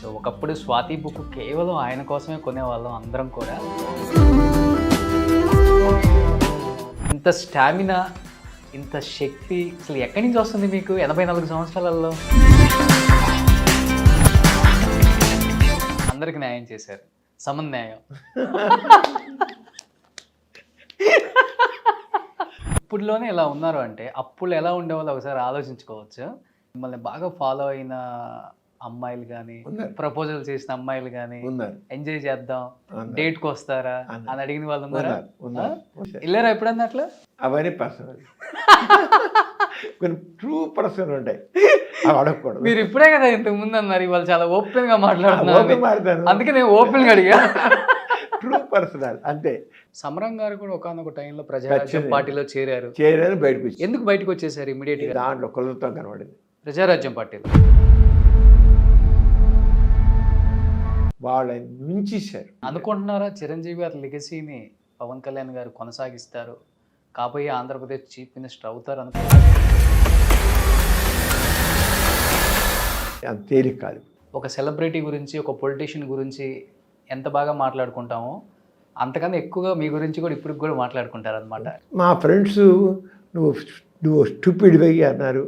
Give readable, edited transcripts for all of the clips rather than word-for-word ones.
So ఒకప్పుడు Swathi book కేవలం ఆయన కోసమే కొనేవాళ్ళం అందరం కూడా. ఇంత స్టామినా, ఇంత శక్తి అసలు ఎక్కడి నుంచి వస్తుంది మీకు 84 సంవత్సరాలలో? అందరికి న్యాయం చేశారు, సమన్యాయం. ఇప్పుడులోనే ఇలా ఉన్నారు అంటే అప్పుడు ఎలా ఉండేవాళ్ళు ఒకసారి ఆలోచించుకోవచ్చు. మిమ్మల్ని బాగా ఫాలో అయిన అమ్మాయిలు కానీ, ప్రపోజల్ చేసిన అమ్మాయిలు కానీ, ఎంజాయ్ చేద్దాం డేట్కి వస్తారా అని అడిగిన వాళ్ళు ఉన్నారా? వెళ్ళారా ఎప్పుడన్నా అట్లా? అవన్నీ పర్సనల్, కొన్ని ట్రూ పర్సనల్ ఉంటాయి, అవి అడగకూడదు. మీరు ఇప్పుడే కదా ఇంతకు ముందు అన్నారు, ఇవాళ చాలా ఓపెన్ గా మాట్లాడుతున్నారు, అందుకే నేను ఓపెన్ గా అడిగా. ట్రూ పర్సనల్ అంతే. సమరం గారు కూడా ఒకనొక టైంలో ప్రజారాజ్యం పార్టీలో చేరారు. బయటకు వచ్చి ఎందుకు బయటకు వచ్చేసారు ఇమీడియట్ గా? దాంట్లో కులతో కనబడింది. ప్రజారాజ్యం పార్టీలో వాళ్ళని నుంచేశారు. అనుకుంటున్నారా చిరంజీవి గారి లెగసీని పవన్ కళ్యాణ్ గారు కొనసాగిస్తారు, కాబోయే ఆంధ్రప్రదేశ్ చీఫ్ మినిస్టర్ అవుతారు అనుకుంటున్నారు? అంత తేలిక కాదు. ఒక సెలబ్రిటీ గురించి, ఒక పొలిటీషియన్ గురించి ఎంత బాగా మాట్లాడుకుంటామో అంతకన్నా ఎక్కువగా మీ గురించి కూడా ఇప్పుడు కూడా మాట్లాడుకుంటారు అనమాట. మా ఫ్రెండ్స్ నువ్వు స్టూపిడ్ వెయ్యి అన్నారు.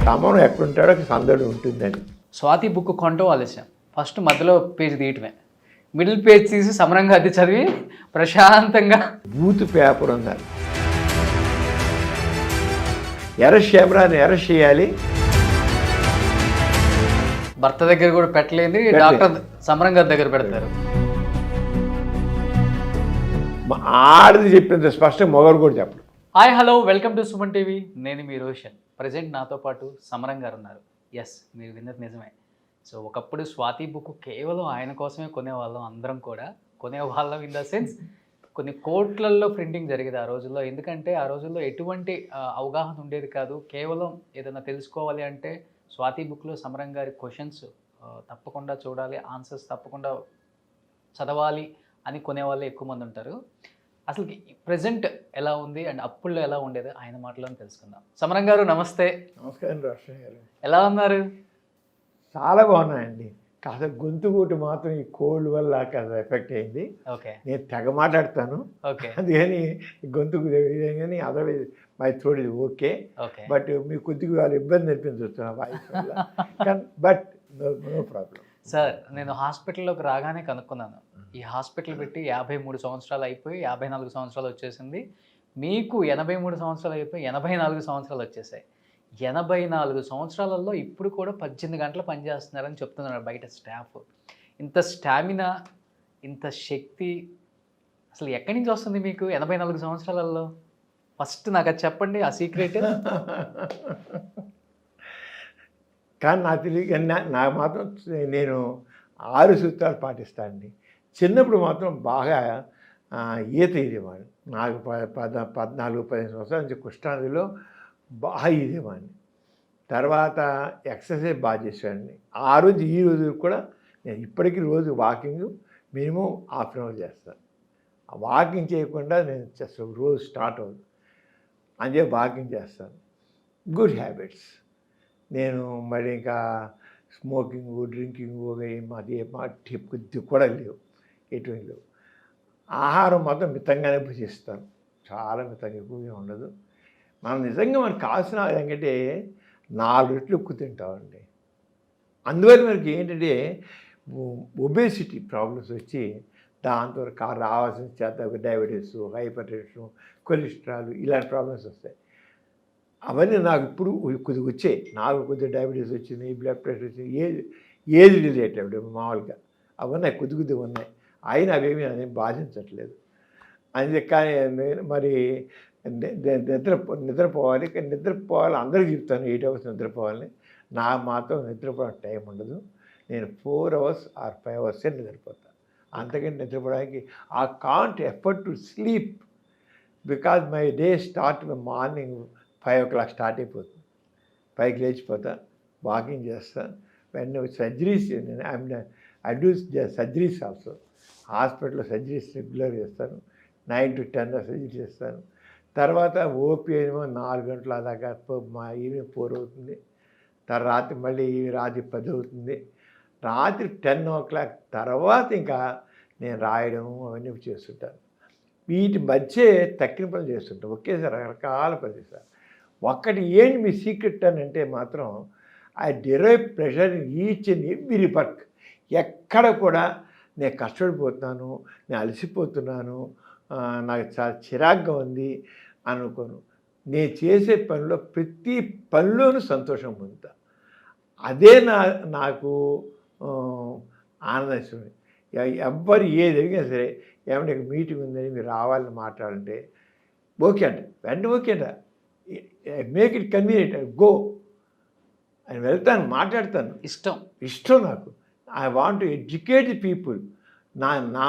తమను ఎక్కడుంటాడో సందడి ఉంటుందని. స్వాతి బుక్ కొంటూ ఆలస్యం, ఫస్ట్ మధ్యలో పేజ్ తీయటమే, మిడిల్ పేజ్ తీసి సమరంగా అది చదివి ప్రశాంతంగా బూత్ పేపర్ ఉన్నారు. ఎర్రశేమరాన్ని అరెస్ట్ చేయాలి. భర్త దగ్గర కూడా పెట్టలేని డాక్టర్ సమరం గారి దగ్గర పెడతారు. ఆడది చెప్పినంత స్పష్టంగా మొగరు కూడా చెప్పడు. Hi hello, welcome to Suman TV. నేను మీ రోషన్. ప్రజెంట్ నాతో పాటు సమరం గారు ఉన్నారు. ఎస్, మీరు విన్నది నిజమే. సో ఒకప్పుడు స్వాతి బుక్ కేవలం ఆయన కోసమే కొనేవాళ్ళం అందరం కూడా. కొనేవాళ్ళం ఇన్ ద సెన్స్ కొన్ని కోట్లల్లో ప్రింటింగ్ జరిగేది ఆ రోజుల్లో. ఎందుకంటే ఆ రోజుల్లో ఎటువంటి అవగాహన ఉండేది కాదు. కేవలం ఏదైనా తెలుసుకోవాలి అంటే స్వాతి బుక్లో సమరం గారి క్వశ్చన్స్ తప్పకుండా చూడాలి, ఆన్సర్స్ తప్పకుండా చదవాలి అని కొనేవాళ్ళు ఎక్కువ మంది ఉంటారు. అసలు ప్రజెంట్ ఎలా ఉంది అండ్ అప్పుల్లో ఎలా ఉండేది ఆయన మాటలను తెలుసుకుందాం. సమరం గారు నమస్తే. నమస్కారం రోషన్ గారు, ఎలా ఉన్నారు? చాలా బాగున్నాయండి. కాస్త గొంతు కూటి మాత్రం ఈ కోల్డ్ వల్ల కాస్త ఎఫెక్ట్ అయింది. ఓకే, నేను తెగ మాట్లాడతాను. ఓకే, అందుకని గొంతుకు కానీ అదర్వైజ్ మై థ్రోట్ ఇది ఓకే. ఓకే, బట్ మీకు కొద్దిగా వాళ్ళు ఇబ్బంది అనిపించవచ్చు నా వాయిస్ వల్ల, బట్ నో ప్రాబ్లం. సార్, నేను హాస్పిటల్లోకి రాగానే కనుక్కున్నాను, ఈ హాస్పిటల్ పెట్టి 53 సంవత్సరాలు అయిపోయి 54 సంవత్సరాలు వచ్చేసింది. మీకు 83 సంవత్సరాలు అయిపోయి 84 సంవత్సరాలు వచ్చేసాయి. 84 సంవత్సరాలలో ఇప్పుడు కూడా 18 గంటలు పనిచేస్తున్నారని చెప్తున్నారు బయట స్టాఫ్. ఇంత స్టామినా, ఇంత శక్తి అసలు ఎక్కడి నుంచి వస్తుంది మీకు 84 సంవత్సరాలలో? ఫస్ట్ నాకు అది చెప్పండి, ఆ సీక్రెట్. కానీ నాకు తెలియక నాకు మాత్రం నేను 6 సూత్రాలు పాటిస్తానండి. చిన్నప్పుడు మాత్రం బాగా ఈత ఈదేవాడిని. నాకు 14-15 సంవత్సరాల నుంచి కృష్ణానదిలో బాగా ఈదేవాడిని. తర్వాత ఎక్సర్సైజ్ బాగా చేసేవాడిని. ఆ రోజు ఈ రోజు కూడా నేను ఇప్పటికీ రోజు walking minimum half an hour చేస్తాను. ఆ వాకింగ్ చేయకుండా నేను చేస్తాను, రోజు స్టార్ట్ అవుతుంది అని చెప్పి వాకింగ్ చేస్తాను. Good habits. నేను మరి ఇంకా స్మోకింగ్, డ్రింకింగ్ అది కొద్ది కూడా లేవు, ఎటువంటి లేవు. ఆహారం మాత్రం మితంగానే భుజిస్తాను, చాలా మితంగా, ఎక్కువగా ఉండదు. మనం నిజంగా మనకు కావాల్సిన ఏంటంటే 4 రెట్లు ఎక్కువ తింటామండి. అందువల్ల మనకి ఏంటంటే ఒబేసిటీ ప్రాబ్లమ్స్ వచ్చి దాంతో రావాల్సిన చేత డయాబెటీస్, హైపర్ టెన్షన్, కొలెస్ట్రాల్ ఇలాంటి ప్రాబ్లమ్స్ వస్తాయి. అవన్నీ నాకు ఇప్పుడు కొద్దిగా వచ్చాయి. నాకు కొద్దిగా డయాబెటీస్ వచ్చింది, బ్లడ్ ప్రెషర్ వచ్చింది, ఏజ్ రిలేటెడ్ మామూలుగా అవన్నీ కొద్దిగా ఉన్నాయి. అయినా అవేమీ అనేది బాధించట్లేదు. అది కానీ మరి నిద్రపోవాలి. నిద్రపోవాలి అందరికీ చెప్తాను 8 అవర్స్ నిద్రపోవాలని. నాకు మాత్రం నిద్రపోవడానికి టైం ఉండదు. నేను 4 అవర్స్ ఆర్ 5 అవర్సే నిద్రపోతాను. అంతకంటే నిద్రపోవడానికి I can't effort to sleep because my day start morning 5 o'clock start అయిపోతుంది. 5కి లేచిపోతా, వాకింగ్ చేస్తాను. వెంటనే surgeries, I do surgeries also. హాస్పిటల్లో సర్జరీస్ రెగ్యులర్ చేస్తాను. 9 to 10 సర్జరీ చేస్తాను. తర్వాత ఓపీ ఏమో 4 గంటల దాకా, మా ఈవినింగ్ 4 అవుతుంది. రాత్రి మళ్ళీ రాత్రి 10 అవుతుంది. రాత్రి 10:00 తర్వాత ఇంకా నేను రాయడం అవన్నీ చేస్తుంటాను. వీటి మధ్య తక్కిన పనులు చేస్తుంటాను. ఒకేసారి రకరకాల పనులు చేస్తాను. ఒక్కటి ఏంటి మీ సీక్రెట్ అని అంటే మాత్రం I derive pressure in each and every work. ఎక్కడ కూడా నేను కష్టపడిపోతున్నాను, నేను అలసిపోతున్నాను, నాకు చాలా చిరాగ్గా ఉంది అనుకోను. నేను చేసే పనిలో ప్రతి పనిలోనూ సంతోషం పొందుతా. అదే నాకు ఆనందిస్తుంది. ఎవ్వరు ఏది అడిగినా సరే, ఏమంటే మీటింగ్ ఉందని మీరు రావాలని మాట్లాడంటే ఓకే అంట, వెంటనే ఓకే అంట, మేక్ ఇట్ కన్వీనియంట్, గో అని వెళ్తాను, మాట్లాడతాను. ఇష్టం నాకు. I want to educate the people. నా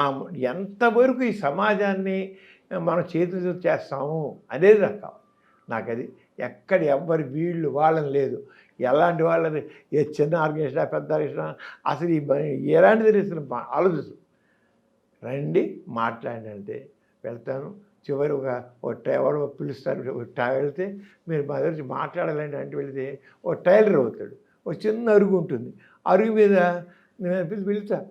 ఎంతవరకు ఈ సమాజాన్ని మనం చేతులతో చేస్తాము అనేది నాకు కావాలి. నాకు అది ఎక్కడ ఎవ్వరి వీళ్ళు వాళ్ళని లేదు. ఎలాంటి వాళ్ళని ఏ చిన్న ఆర్గనైజేషన్ పెద్ద ఆర్గనైజేషన్ అసలు ఎలాంటిది అసలు ఆలోచిస్తాం. రండి మాట్లాడినంటే వెళ్తాను. చివరి ఎవరో పిలుస్తారు, వెళ్తే మీరు మా దగ్గర మాట్లాడాలంటే అంటే వెళితే టైలర్ అవుతాడు. చిన్న అరుగు ఉంటుంది, అరుగు మీద నేను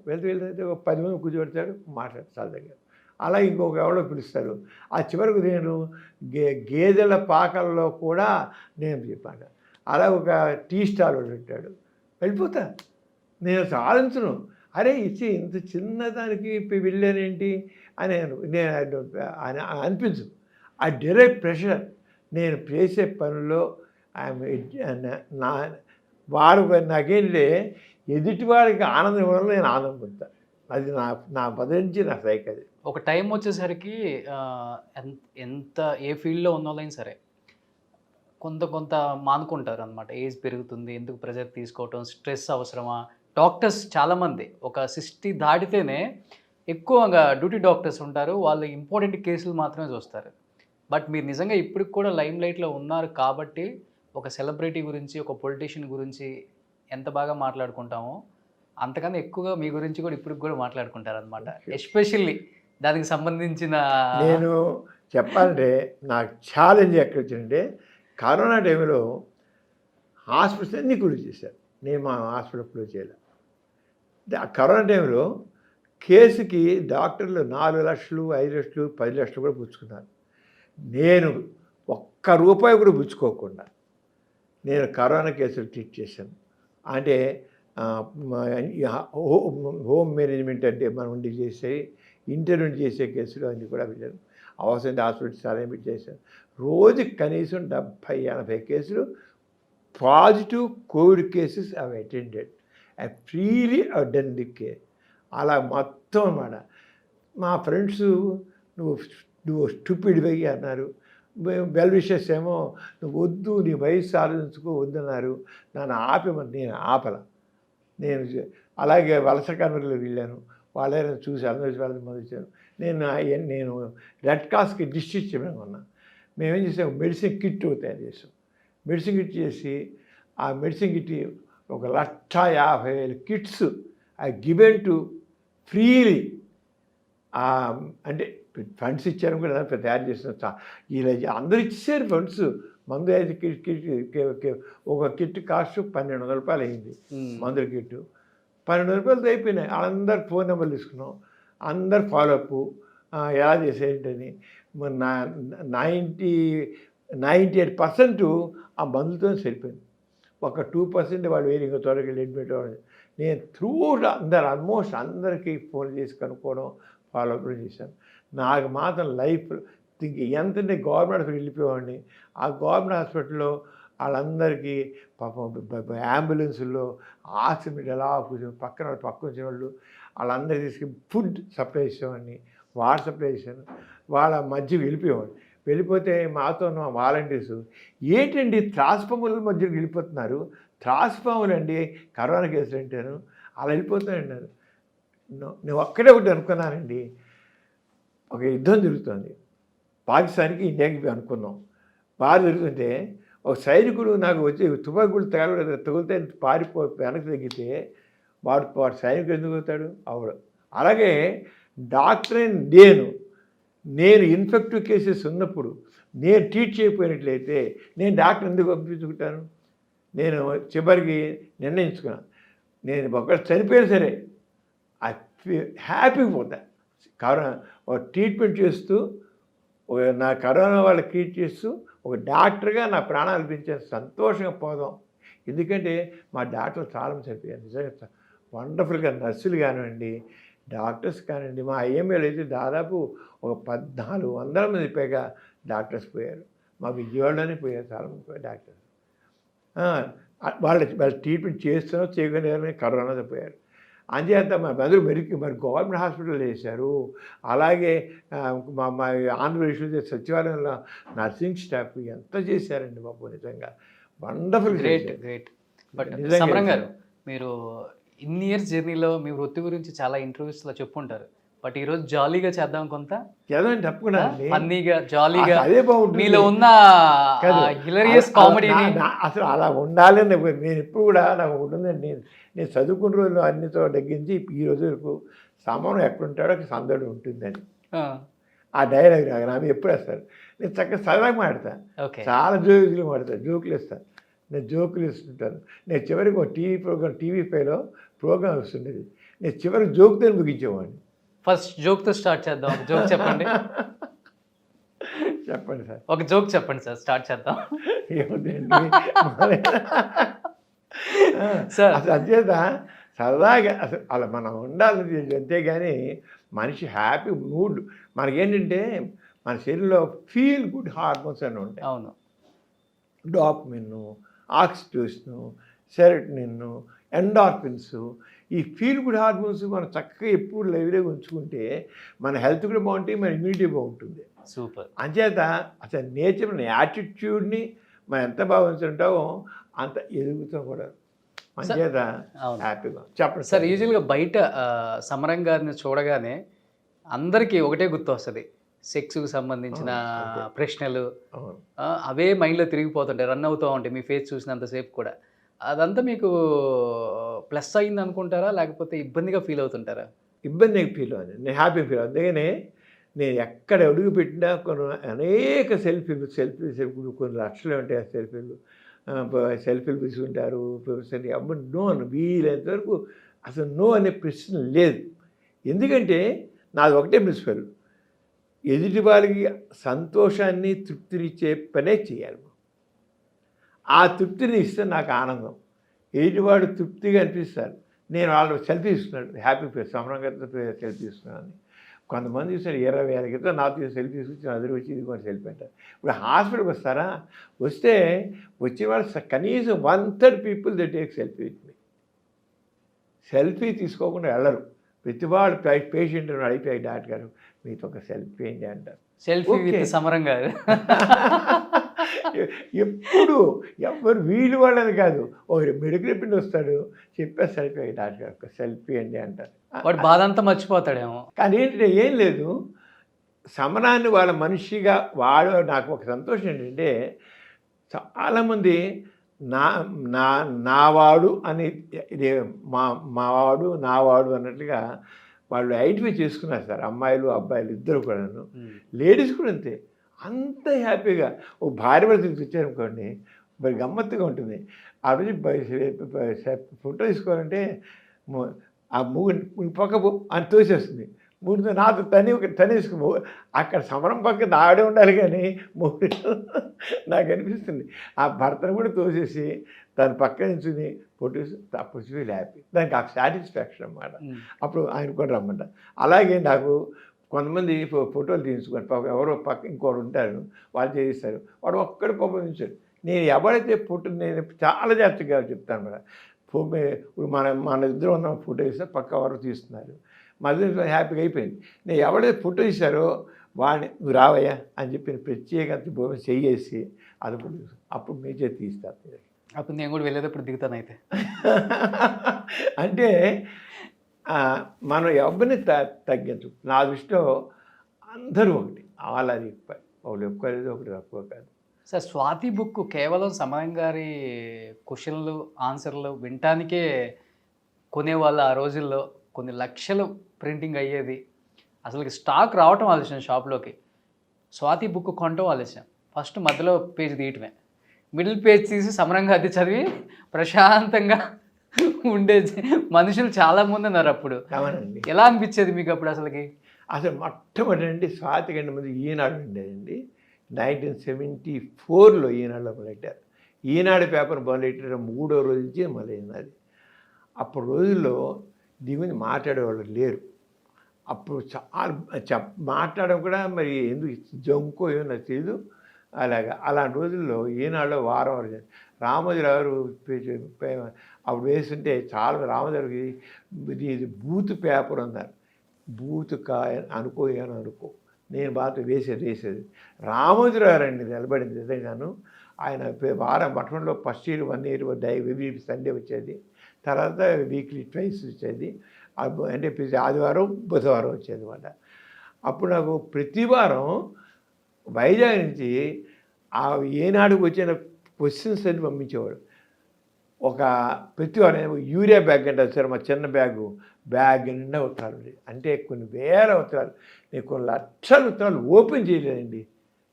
వెళ్తే ఒక 10 మంది కూర్చోబెడతాడు, మాట్లాడతాడు దగ్గర. అలా ఇంకొక ఎవరో పిలుస్తారు. ఆ చివరకు నేను గేదెల పాకల్లో కూడా నేను చెప్పాను. అలా ఒక టీ స్టాల్ పెట్టాడు, వెళ్ళిపోతా. నేను అసలు ఆలోచించను, అరే ఇచ్చి ఇంత చిన్నదానికి వెళ్ళానేంటి అని నేను అనిపించు. ఆ డైరెక్ట్ ప్రెషర్ నేను చేసే పనుల్లో వారు నాకేంటే ఎదుటి వాడికి ఆనందం ఇవ్వడంలో నేను ఆనందం పొందుతాను. అది నా బదిలించి నా సైక్. అది ఒక టైం వచ్చేసరికి ఎంత ఏ ఫీల్డ్లో ఉన్న వాళ్ళైనా సరే కొంత మానుకుంటారు అనమాట. ఏజ్ పెరుగుతుంది, ఎందుకు ప్రెజర్ తీసుకోవటం, స్ట్రెస్ అవసరమా. డాక్టర్స్ చాలామంది ఒక 60 దాటితేనే ఎక్కువగా డ్యూటీ డాక్టర్స్ ఉంటారు, వాళ్ళు ఇంపార్టెంట్ కేసులు మాత్రమే చూస్తారు. బట్ మీరు నిజంగా ఇప్పటికి కూడా లైమ్ లైట్లో ఉన్నారు కాబట్టి ఒక సెలబ్రిటీ గురించి, ఒక పొలిటీషియన్ గురించి ఎంత బాగా మాట్లాడుకుంటామో అంతకన్నా ఎక్కువగా మీ గురించి కూడా ఇప్పటికి కూడా మాట్లాడుకుంటారనమాట. ఎస్పెషల్లీ దానికి సంబంధించిన నేను చెప్పాలంటే నాకు ఛాలెంజ్ ఎక్కడ వచ్చిందంటే కరోనా టైంలో హాస్పిటల్స్ అన్నీ క్లోజ్ చేశారు. నేను మా హాస్పిటల్ క్లోజ్ చేయలే. కరోనా టైంలో కేసుకి డాక్టర్లు 4 లక్షలు, 5 లక్షలు, 10 లక్షలు కూడా పుచ్చుకున్నారు. నేను ఒక్క రూపాయి కూడా పుచ్చుకోకుండా నేను కరోనా కేసులు ట్రీట్ చేశాను. అంటే హోమ్ మేనేజ్మెంట్ అంటే మనం ఉండి చేసే ఇంటర్వ్యూ చేసే కేసులు అన్నీ కూడా వెళ్ళాను. అవసరం హాస్పిటల్ చాలా చేశాను. రోజుకి కనీసం 70-80 కేసులు పాజిటివ్ కోవిడ్ కేసెస్ అవి అటెండెడ్. ఐ ఫ్రీలీ అవ్ డన్ ది కేర్. అలా మొత్తం అన్నమాట. మా ఫ్రెండ్స్ నువ్వు స్టూపిడ్ వెయ్యి అన్నారు. వెల్ విషెస్ ఏమో నువ్వు వద్దు, నీ వయసు ఆలోచించుకో వద్దన్నారు. నన్ను ఆపేమని నేను ఆపల. నేను అలాగే వలస కార్మికులు వెళ్ళాను, వాళ్ళే చూసి అందరి వాళ్ళని మొదలుచాను. నేను రెడ్ క్రాస్కి డిస్ట్రిక్ట్ చేయమని ఉన్నా. మేమేం చేసాం, మెడిసిన్ కిట్ తయారు చేసాం. మెడిసిన్ కిట్ చేసి ఆ medicine kit 1,50,000 kits I given to freely. అంటే ఫండ్స్ ఇచ్చారు కూడా తయారు చేసిన ఇలా అందరూ ఇచ్చేసారు ఫండ్స్. మందు అయితే కిట్ ఒక కిట్ కాస్ట్ ₹1,200 అయింది. మందుల కిట్టు ₹1,200 అయిపోయినాయి. వాళ్ళందరూ ఫోన్ నెంబర్లు తీసుకున్నాం, అందరు ఫాలోఅప్ ఎలా చేసేంటని. 98% ఆ మందులతో సరిపోయింది. ఒక 2% వాళ్ళు వేరే ఇంకో త్వరగా అడ్మిట్ అవ్వడం. నేను ఆల్మోస్ట్ అందరికీ ఫోన్ చేసి కనుక్కోవడం, ఫాలోఅప్ చేశాను. నాకు మాత్రం లైఫ్ ఎంతంటే గవర్నమెంట్ హాస్పిటల్ వెళ్ళిపోయేవాడిని. ఆ గవర్నమెంట్ హాస్పిటల్లో వాళ్ళందరికీ పాపం అంబులెన్సుల్లో ఆక్సిజన్ ఎలా కూర్చొని పక్కన వచ్చిన వాళ్ళు వాళ్ళందరికీ తీసుకుని ఫుడ్ సప్లై చేసేవాడిని, వాటర్ సప్లై చేశాను. వాళ్ళ మధ్య వెళ్ళిపోయేవాడిని. వెళ్ళిపోతే మాతో ఉన్న వాలంటీర్స్ ఏంటండి త్రాసుపాముల మధ్యలో వెళ్ళిపోతున్నారు, త్రాసుపాములు అండి కరోనా కేసులు అంటాను, అలా వెళ్ళిపోతానన్నారు. నేను ఒక్కడే ఒకటి అనుకున్నానండి, ఒక యుద్ధం జరుగుతుంది పాకిస్తాన్కి ఇండియాకి అనుకున్నాం. బాగా జరుగుతుంటే ఒక సైనికుడు నాకు వచ్చి తుపాకులు తగిలితే వెనక్కి తగ్గితే వాడు సైనికుడు ఎందుకు అవుతాడు? అవడు. అలాగే డాక్టర్ నేను ఇన్ఫెక్టివ్ కేసెస్ ఉన్నప్పుడు నేను ట్రీట్ చేయకపోయినట్లయితే నేను డాక్టర్ ఎందుకు పంపించుకుంటాను? నేను చివరికి నిర్ణయించుకున్నాను, నేను ఒకరు చనిపోయినా సరే హ్యాపీగా పోతా. ఒక ట్రీట్మెంట్ చేస్తూ నా కరోనా వాళ్ళకి ట్రీట్ చేస్తూ ఒక డాక్టర్గా నా ప్రాణాలు పెంచే సంతోషంగా పోదాం. ఎందుకంటే మా డాక్టర్లు చాలామంది చనిపోయారు నిజంగా. వండర్ఫుల్గా నర్సులు కానివ్వండి, డాక్టర్స్ కానివ్వండి, మా ఐఎంఏలో అయితే దాదాపు ఒక 1400 మంది పైగా డాక్టర్స్ పోయారు. మా విజయవాడలోనే పోయారు చాలామంది పోయారు డాక్టర్స్. వాళ్ళు ట్రీట్మెంట్ చేస్తున్నా చేయగానే కరోనాతో పోయారు. అంచేత అందరూ మరి గవర్నమెంట్ హాస్పిటల్ చేశారు. అలాగే మా మా ఆంధ్రప్రదేశ్లో సచివాలయంలో నర్సింగ్ స్టాఫ్ ఎంత చేశారండి బాబు, నిజంగా వండర్ఫుల్. గ్రేట్. బట్ సమరం గారు, మీరు ఇన్ని ఇయర్స్ జర్నీలో మీ వృత్తి గురించి చాలా ఇంటర్వ్యూస్లో చెప్పుంటారు. బట్ ఈరోజు జాలీగా చేద్దాం, కొంత చదవండి తప్పకుండా ఫన్నీగా జాలీగా. అదే బాగుంటుంది. మీలో ఉన్న హిలరియస్ కామెడీని అసలు అలా ఉండాలని నేను ఎప్పుడు కూడా నాకు ఉంటుందండి. నేను చదువుకున్న రోజులు అన్నితో తగ్గించి ఈ రోజు వరకు సమరం ఎక్కడుంటాడో సందడి ఉంటుందని ఆ డైలాగ్ నాకు ఎప్పుడు వేస్తారు. నేను చక్కగా సరదాగా మాడతాను, చాలా జోకులు మాడతాను, జోకులు ఇస్తాను. నేను జోకులు ఇస్తుంటాను. నేను చివరికి ఒక టీవీ పైలో ప్రోగ్రామ్ వస్తుండేది. నేను చివరికి జోకుతో ముగించేవాడిని. ఫస్ట్ జోక్తో స్టార్ట్ చేద్దాం. ఒక జోక్ చెప్పండి. చెప్పండి సార్, ఒక జోక్ చెప్పండి సార్, స్టార్ట్ చేద్దాం. సార్ అసలు అంచేత సరదాగా అసలు అలా మనం ఉండాలి. అంతేగాని మనిషి హ్యాపీ మూడ్ మనకేంటంటే మన శరీరంలో ఫీల్ గుడ్ హార్మోన్స్ అని ఉంటాయి. అవును. డాపమిన్, ఆక్సిటోసిన్, సెరటోనిన్, ఎండార్ఫిన్స్, ఈ ఫీల్ గుడ్ హార్మోన్స్ మనం చక్కగా ఎప్పుడు లైవ్గా ఉంచుకుంటే మన హెల్త్ కూడా బాగుంటుంది, మన ఇమ్యూనిటీ బాగుంటుంది. సూపర్. అంచేత అసలు నేచర్ మన యాటిట్యూడ్ని మనం ఎంత బాగా ఉంచుంటామో అంత ఎదుగుతాం కూడా. అంచేత హ్యాపీగా చెప్పండి సార్. యూజువల్గా బయట సమరం గారిని చూడగానే అందరికీ ఒకటే గుర్తు వస్తుంది, సెక్స్కి సంబంధించిన ప్రశ్నలు అవే మైండ్లో తిరిగిపోతుంటాయి, రన్ అవుతూ ఉంటాయి మీ ఫేస్ చూసినంతసేపు కూడా. అదంతా మీకు ప్లస్ అయింది అనుకుంటారా, లేకపోతే ఇబ్బందిగా ఫీల్ అవుతుంటారా? ఇబ్బందిగా ఫీల్ అవుతుంది, నేను హ్యాపీ ఫీల్ అవుతుంది. అందుకనే నేను ఎక్కడ అడుగు పెట్టినా అనేక సెల్ఫీలు కొన్ని లక్షలు ఉంటాయి. ఆ సెల్ఫీలు తీసుకుంటారు. అప్పుడు నో అని వీలైనంత వరకు అసలు నో అనే ప్రశ్న లేదు. ఎందుకంటే నాది ఒకటే ప్రిన్సిపల్, ఎదుటి వాళ్ళకి సంతోషాన్ని తృప్తినిచ్చే పనే చేయాలి. ఆ తృప్తిని ఇస్తే నాకు ఆనందం. ఎదుటివాడు తృప్తిగా అనిపిస్తారు. నేను వాళ్ళు సెల్ఫీ ఇస్తున్నాడు, హ్యాపీ ఫేస్ సమరంగా సెల్ఫీ ఇస్తున్నాను. కొంతమంది చూసారు 20,000 క్రితం నాతో సెల్ఫీ తీసుకొచ్చి అదిరి వచ్చి ఇది కూడా సెల్ఫీ అంటారు. ఇప్పుడు హాస్పిటల్కి వస్తారా, వస్తే వచ్చే వాళ్ళు కనీసం 1/3 people they take selfie with me. Selfie తీసుకోకుండా వెళ్ళరు. ప్రతివాడు పేషెంట్ అడిగిపోయాయి, డాక్టర్ గారు మీతో ఒక సెల్ఫీ ఏంటి అంటారు. సెల్ఫీ విత్ సమరం గారు. ఎప్పుడు ఎవరు వీలు వాళ్ళని కాదు, ఒక మెడికల్ పిండి వస్తాడు చెప్పేసి సెల్ఫీ డాక్టర్ గారు ఒక సెల్ఫీ అండి అంటారు. వాడు బాధ అంతా మర్చిపోతాడేమో. కానీ ఏంటంటే ఏం లేదు, సమరాన్ని వాళ్ళ మనిషిగా వాడు. నాకు ఒక సంతోషం ఏంటంటే చాలామంది నావాడు అని మావాడు నావాడు అన్నట్లుగా వాళ్ళు ఐడెంటిఫై చేసుకున్నారు సార్. అమ్మాయిలు అబ్బాయిలు ఇద్దరు కూడాను, లేడీస్ కూడా అంతే. అంత హ్యాపీగా ఒక భార్య భర్త తెచ్చారనుకోండి, మరి గమ్మత్తుగా ఉంటుంది. ఆ రోజు ఫోటో తీసుకోవాలంటే ఆ మూడు పక్క అని తోసేస్తుంది. మూడు నాతో తనేసుకు అక్కడ సమరం పక్క ఆడే ఉండాలి, కానీ మూడు నాకు అనిపిస్తుంది ఆ భర్తను కూడా తోసేసి దాని పక్క నుంచి ఫోటో అప్పుడు ఫీల్ హ్యాపీ. దానికి ఆ సాటిస్ఫాక్షన్ అన్నమాట. అప్పుడు ఆయన కూడా రమ్మంట. అలాగే నాకు కొంతమంది ఫోటోలు తీయించుకొని పాపం ఎవరో పక్క ఇంకోటి ఉంటారు, వాళ్ళు చేయిస్తారు. వాడు ఒక్కడి పాపం ఉంచాడు. నేను ఎవరైతే ఫోటో నేను చాలా జాగ్రత్తగా చెప్తాను మేడం. ఇప్పుడు మన ఇద్దరు ఉన్న ఫోటో ఇస్తే పక్క ఎవరు తీస్తున్నారు, మధ్య హ్యాపీగా అయిపోయింది. నేను ఎవరైతే ఫోటో తీశారో వాడిని నువ్వు రావయ్యా అని చెప్పి ప్రత్యేకంత భూమి చేసి అది అప్పుడు మీ చేతి తీస్తాను. అప్పుడు నేను కూడా వెళ్ళేటప్పుడు దిగుతాను అయితే. అంటే మనం ఎవరిని తగ్గించు. నా దృష్టిలో అందరూ ఒకటి, వాళ్ళది ఒకటి ఎక్కువ లేదు, ఒకటి తక్కువ కాదు. సార్, స్వాతి బుక్ కేవలం సమరం గారి క్వశ్చన్లు ఆన్సర్లు వినటానికే కొనేవాళ్ళు. ఆ రోజుల్లో కొన్ని లక్షలు ప్రింటింగ్ అయ్యేది. అసలు స్టాక్ రావటం ఆలస్యం, షాప్లోకి స్వాతి బుక్ కొనటం ఆలస్యం. ఫస్ట్ మధ్యలో పేజ్ తీయటమే. మిడిల్ పేజ్ తీసి సమరంగా అది చదివి ప్రశాంతంగా ఉండే మనుషులు చాలామంది ఉన్నారు అప్పుడు. అవునండి. ఎలా అనిపించేది మీకు అప్పుడు అసలుకి? అసలు మొట్టమొదటి స్వాతి కంటే ముందు ఈనాడు ఉండేదండి. 1974లో ఈనాడులో మొదలెట్టారు. ఈనాడు పేపర్ మొదలెట్టారు 3వ రోజు నుంచి మొదలైంది అది. అప్పుడు రోజుల్లో దీని గురించి మాట్లాడేవాళ్ళు లేరు. అప్పుడు చాలా మాట్లాడడం కూడా మరి ఎందుకు జంకో ఏమో నాకు తెలీదు. అలాంటి రోజుల్లో ఈనాడులో వారం వరకు రామోజీరావు అప్పుడు వేస్తుంటే చాలా రామోజీరావుకి ఇది బూత్ పేపర్ అన్నారు. బూత్ అనుకో ఏమో అనుకో నేను బాగా వేసేది రామోజీరావు అండి నిలబడింది నిజంగాను. ఆయన వారం పట్టణంలో first year 1 year every Sunday వచ్చేది. తర్వాత వీక్లీ ట్వైస్ వచ్చేది. అంటే ప్రతి ఆదివారం బుధవారం వచ్చేది అన్నమాట. అప్పుడు నాకు ప్రతి వారం వైజాగ్ నుంచి ఆ ఏనాడుకు వచ్చిన క్వశ్చన్స్ అన్ని పంపించేవాడు. ప్రతి వారం యూరియా బ్యాగ్ అంటే సార్ మా చిన్న బ్యాగ్ నిండా ఉత్తరాలు ఉండేవి. అంటే కొన్ని వేల ఉత్తరాలు, నేను కొన్ని లక్షల ఉత్తరాలు ఓపెన్ చేయలేదండి.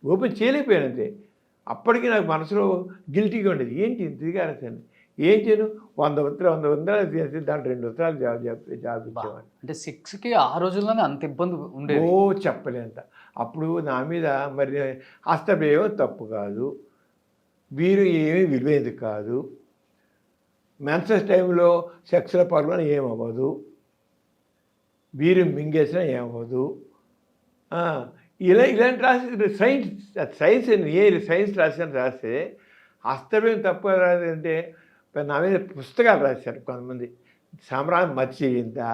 ఓపెన్ చేయలేకపోయానంతే. అప్పటికి నాకు మనసులో గిల్టీగా ఉండేది. ఏంటి ఇంతగా రాశాను, ఏం చేయను, 100 ఉత్తరాలు చేసి దాంట్లో 2 ఉత్తరాలు జాబ్ ఇచ్చేవాడిని. అంటే 6కి ఆ రోజుల్లోనే అంత ఇబ్బంది ఉండేది? చెప్పలేంత. అప్పుడు నా మీద మరి హస్తప్రయోగం తప్పు కాదు, వీరు ఏమీ విలువైంది కాదు, మెన్సెస్ టైంలో సెక్స్ల పర్వం ఏమవ్వదు, వీరు మింగేసినా ఏమవ్వదు, ఇలాంటి రాసి సైన్స్ సైన్స్ రాస్తే హస్తప్రయోగం తప్పు రాదంటే నా మీద పుస్తకాలు రాశారు కొంతమంది. సమరాన్ని మర్చిపోయిందా,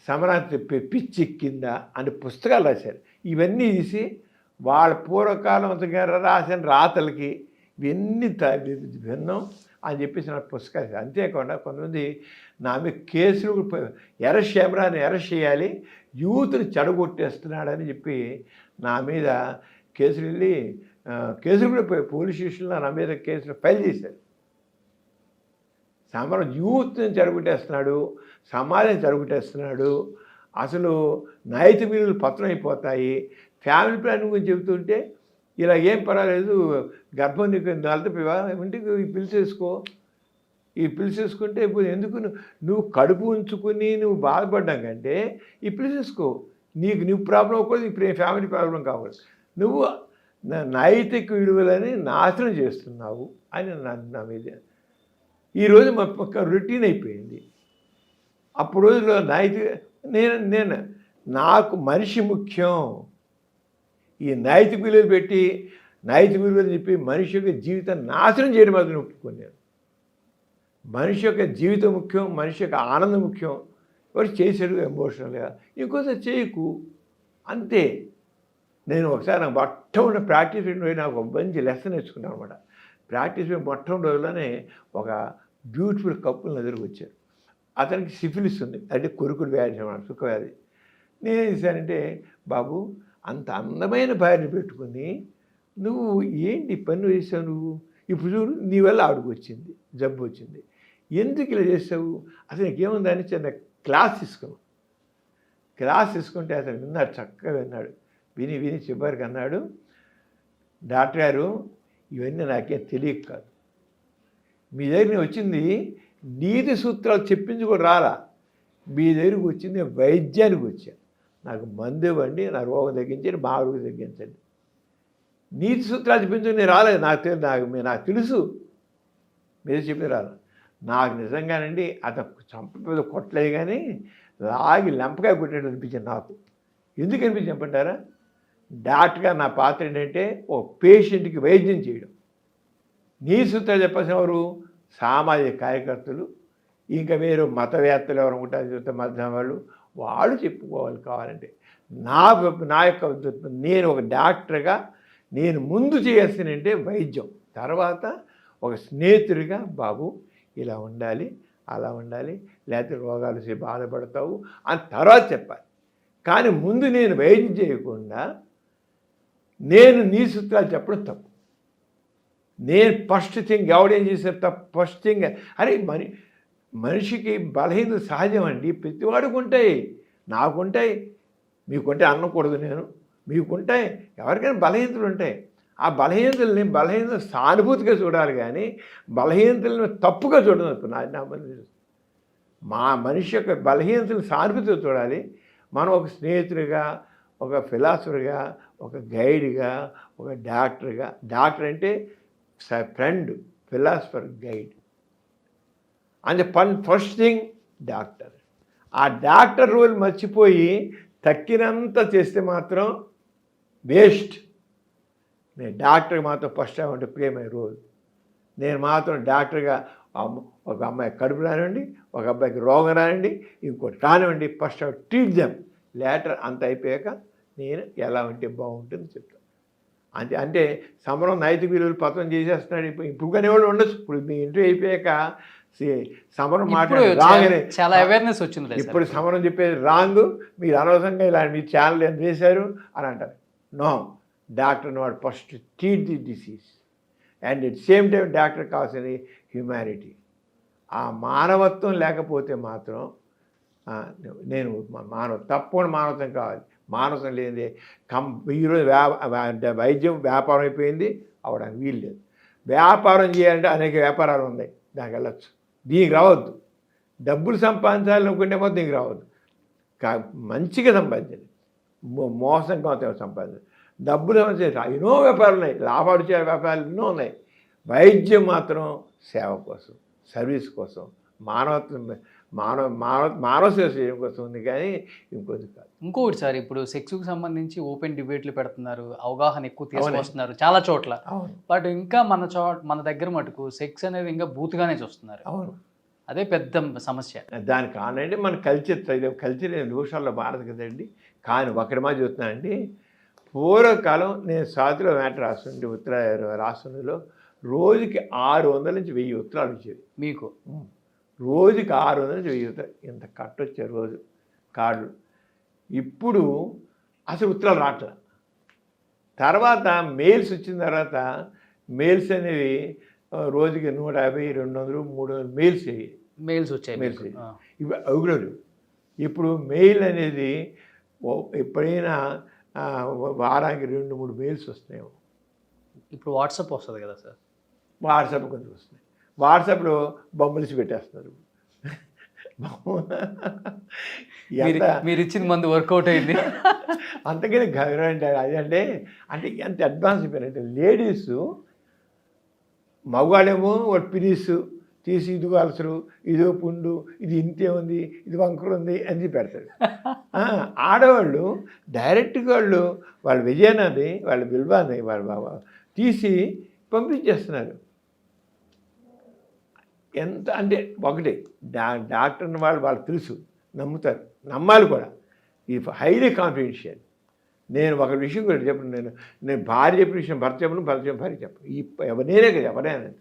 సమరాన్ని పిచ్చెక్కిందా అని పుస్తకాలు రాశారు. ఇవన్నీ తీసి వాళ్ళ పూర్వకాలం అంతగా రాసిన రాతలకి ఇవన్నీ విన్నాం అని చెప్పేసి నా పుస్తకాలు. అంతేకాకుండా కొంతమంది నా మీద కేసులు అరెస్ట్ చేయాలి, యూత్ని చెడగొట్టేస్తున్నాడని చెప్పి నా మీద కేసులు కూడా పోలీస్ స్టేషన్లో నా మీద కేసులు ఫైల్ చేశారు. యూత్ని చెడగొట్టేస్తున్నాడు, సమాజం చెడగొట్టేస్తున్నాడు, అసలు నైతిక విలువలు పతనం అయిపోతాయి, ఫ్యామిలీ ప్లానింగ్ గురించి చెబుతుంటే ఇలా ఏం పర్వాలేదు, గర్భం నీకు ఇంటికి పిలిచేసుకుంటే ఎందుకు నువ్వు కడుపు ఉంచుకుని నువ్వు బాధపడ్డాం కంటే ఈ పిలిచేసుకో, నువ్వు ప్రాబ్లం అవ్వకూడదు, ఇప్పుడు ఫ్యామిలీ ప్రాబ్లం కావాలి, నువ్వు నైతిక విలువలని నాశనం చేస్తున్నావు అని నా మీద. ఈరోజు మా పక్క రొటీన్ అయిపోయింది. అప్పుడు రోజుల్లో నేను నాకు మనిషి ముఖ్యం, ఈ నైతిక విలువలు పెట్టి నైతిక విలువలు చెప్పి మనిషి యొక్క జీవితాన్ని నాశనం చేయడం మాత్రం ఒప్పుకున్నాను. మనిషి యొక్క జీవితం ముఖ్యం, మనిషి యొక్క ఆనందం ముఖ్యం. ఎవరు చేశాడు ఎమోషనల్గా, ఇంకోసారి చేయకు అంతే. నేను ఒకసారి నాకు మొట్టమొదటి ప్రాక్టీస్ నాకు ఒక మంచి లెసన్ నేర్చుకున్నాను అనమాట. ప్రాక్టీస్ మొట్టమొదటి రోజుల్లోనే ఒక బ్యూటిఫుల్ కప్పులు ఎదురుకు వచ్చారు. అతనికి సిఫిలిస్ ఉంది, అంటే కొరుకుడు వ్యాధి అన్నమాట, సుఖవ్యాధి. నేనేం చేశానంటే, బాబు అంత అందమైన భార్యని పెట్టుకుని నువ్వు ఏంటి పని చేసావు, నువ్వు ఇప్పుడు చూడు నీ వల్ల ఆవిడకు వచ్చింది, జబ్బు వచ్చింది, ఎందుకు ఇలా చేసావు, అసలు నీకేముందని చిన్న క్లాస్ తీసుకుంటే అతను విన్నాడు, చక్కగా విన్నాడు. విని చివరికి అన్నాడు, డాక్టర్ గారు ఇవన్నీ నాకేం తెలియక కాదు, మీ దగ్గర వచ్చింది నీతి సూత్రాలు చెప్పించుకొని రాలా, మీ దగ్గరికి వచ్చింది వైద్యానికి వచ్చాను, నాకు మందు ఇవ్వండి, నా రోగం తగ్గించండి, మా రోగం తగ్గించండి, నీతి సూత్రాలు చెప్పించుకొని నేను రాలేదు, నాకు తెలుసు మీరు చెప్పి రాదు. నాకు నిజంగానండి అతను చంప కొట్టలేదు, కానీ లాగి లెంపకాయ కొట్టేట్టు అనిపించింది నాకు. ఎందుకు అనిపించింది చెప్పంటారా, డాక్టర్గా నా పాత్ర ఏంటంటే ఓ పేషెంట్కి వైద్యం చేయడం. నీతి సూత్రాలు చెప్పాల్సిన ఎవరు, సామాజిక కార్యకర్తలు, ఇంకా వేరు మతవేత్తలు ఎవరు ఉంటారు, మత వాళ్ళు చెప్పుకోవాలి. కావాలంటే నా యొక్క నేను ఒక డాక్టర్గా నేను ముందు చేయాల్సినంటే వైద్యం, తర్వాత ఒక స్నేహితుడిగా బాబు ఇలా ఉండాలి, అలా ఉండాలి, లేకపోతే రోగాలు బాధపడతావు అని తర్వాత చెప్పాలి. కానీ ముందు నేను వైద్యం చేయకుండా నేను నీ సూత్రాలు చెప్పడం తప్పు. నేను ఫస్ట్ థింగ్ ఎవడేం చేశారు తప్పు, ఫస్ట్ థింగ్ అరే మనిషికి బలహీనత సహజం అండి, ప్రతివాడికి ఉంటాయి, నాకుంటాయి, మీకుంటే అనకూడదు నేను, మీకుంటాయి, ఎవరికైనా బలహీనతలు ఉంటాయి. ఆ బలహీనతలు సానుభూతిగా చూడాలి కానీ బలహీనతలను తప్పుగా చూడదు. నా మా మనిషి యొక్క బలహీనతలు సానుభూతిగా చూడాలి. మనం ఒక స్నేహితుడిగా, ఒక ఫిలాసఫర్గా, ఒక గైడ్గా, ఒక డాక్టర్గా. డాక్టర్ అంటే ఫ్రెండ్, ఫిలాసఫర్, గైడ్. అంటే ఫస్ట్ థింగ్ డాక్టర్. ఆ డాక్టర్ రోల్ మర్చిపోయి తక్కినంత చేస్తే మాత్రం వేస్ట్. నేను డాక్టర్కి మాత్రం ఫస్ట్ టైం అంటే ప్రేమ రోజు. నేను మాత్రం డాక్టర్గా ఒక అమ్మాయి కడుపు రానివ్వండి, ఒక అబ్బాయికి రోగం రానివ్వండి, ఇంకోటి రానివ్వండి, ఫస్ట్ ట్రీట్ దెమ్. లేటర్ అంత అయిపోయాక నేను ఎలా ఉంటే బాగుంటుంది చెప్తాను. అంటే సమరం నైతిక విలువలు పత్రం చేసేస్తున్నాడు. ఇప్పుడు అనేవాళ్ళు ఉండొచ్చు. ఇప్పుడు మీ ఇంటర్వ్యూ అయిపోయాక సమరం మాట్లాడే చాలా అవేర్నెస్ వచ్చింది. ఇప్పుడు సమరం చెప్పేది రాంగ్, మీరు అనవసరంగా ఇలా మీ ఛానల్ ఏం చేశారు అని అంటారు. నో, డాక్టర్ వాడు first treat the disease and at same time doctor కావాల్సింది హ్యూమానిటీ. ఆ మానవత్వం లేకపోతే మాత్రం నేను తప్పకుండా మానవత్వం కావాలి. మానవత్వం లేనిదే ఈరోజు వైద్యం వ్యాపారం అయిపోయింది, అవడానికి వీలు లేదు. వ్యాపారం చేయాలంటే అనేక వ్యాపారాలు ఉన్నాయి, దానికి వెళ్ళచ్చు. దీనికి రావద్దు. డబ్బులు సంపాదించాలనుకుంటే మాత్రం దీనికి రావద్దు. మంచిగా సంపాదించండి, మోసంగా సంపాదించండి. డబ్బులు సంపాదించాలి, ఎన్నో వ్యాపారాలు ఉన్నాయి, లాభాలు వచ్చే వ్యాపారాలు ఎన్నో ఉన్నాయి. వైద్యం మాత్రం సేవ కోసం, సర్వీస్ కోసం, మానవత్వం మానవ సేవ చేయడం కోసం ఉంది, కానీ ఇంకొకటి కాదు. ఇంకొకటి సార్, ఇప్పుడు సెక్స్కి సంబంధించి ఓపెన్ డిబేట్లు పెడుతున్నారు, అవగాహన ఎక్కువ తీసుకొస్తున్నారు చాలా చోట్ల. బట్ ఇంకా మన దగ్గర మటుకు సెక్స్ అనేది ఇంకా బూతుగానే చూస్తున్నారు. అవును, అదే పెద్ద సమస్య. దానికి కానండి మన కల్చర్ నిమిషాల్లో మారదు కదండి. కానీ ఒకటి మా చూస్తున్నానండి, పూర్వకాలం నేను సాతిలో మ్యాటర్ రాస్తుంటే రాష్ట్రంలో రోజుకి 600 నుంచి 1000 ఉత్తరాలు వచ్చేది మీకు. రోజుకి 600 నుంచి 1000 ఉత్తరాలు, ఇంత కట్టొచ్చే రోజు కార్డులు. ఇప్పుడు అసలు ఉత్తరాలు రావట్లేదు. తర్వాత మెయిల్స్ వచ్చిన తర్వాత మెయిల్స్ అనేవి రోజుకి 150, 200, 300 మెయిల్స్ వచ్చాయి. ఇవి అవి ఇప్పుడు మెయిల్ అనేది ఎప్పుడైనా వారానికి 2-3 మెయిల్స్ వస్తున్నాయి. ఇప్పుడు వాట్సాప్ వస్తుంది కదా సార్, వాట్సాప్ కొంచెం వస్తున్నాయి. వాట్సాప్లో బొమ్మలిసి పెట్టేస్తున్నారు. మీరు ఇచ్చిన మందు వర్కౌట్ అయింది. అంతకని గౌరవం అదంటే ఎంత అడ్వాన్స్ అయిపోయారంటే లేడీస్, మగవాళ్ళేమో వాడు పిరీసు తీసి ఇదిగో అలసరు, ఇదో పుండు, ఇది ఇంతే ఉంది, ఇది వంకరు ఉంది అని పెడతాడు. ఆడవాళ్ళు డైరెక్ట్గా వాళ్ళ విజయనాన్ని, వాళ్ళ బిల్వాన్ని వాళ్ళ తీసి పంపించేస్తున్నారు. ఎంత అంటే ఒకటి డాక్టర్ని వాళ్ళు తెలుసు, నమ్ముతారు, నమ్మాలి కూడా. ఈ హైలీ కాన్ఫిడెన్షియల్. నేను ఒక విషయం కూడా చెప్పను, నేను భార్య చెప్పిన విషయం భర్త చెప్పను, భర్త చెప్పిన భార్య చెప్పను. ఎవరైనా కదా, ఎవరైనా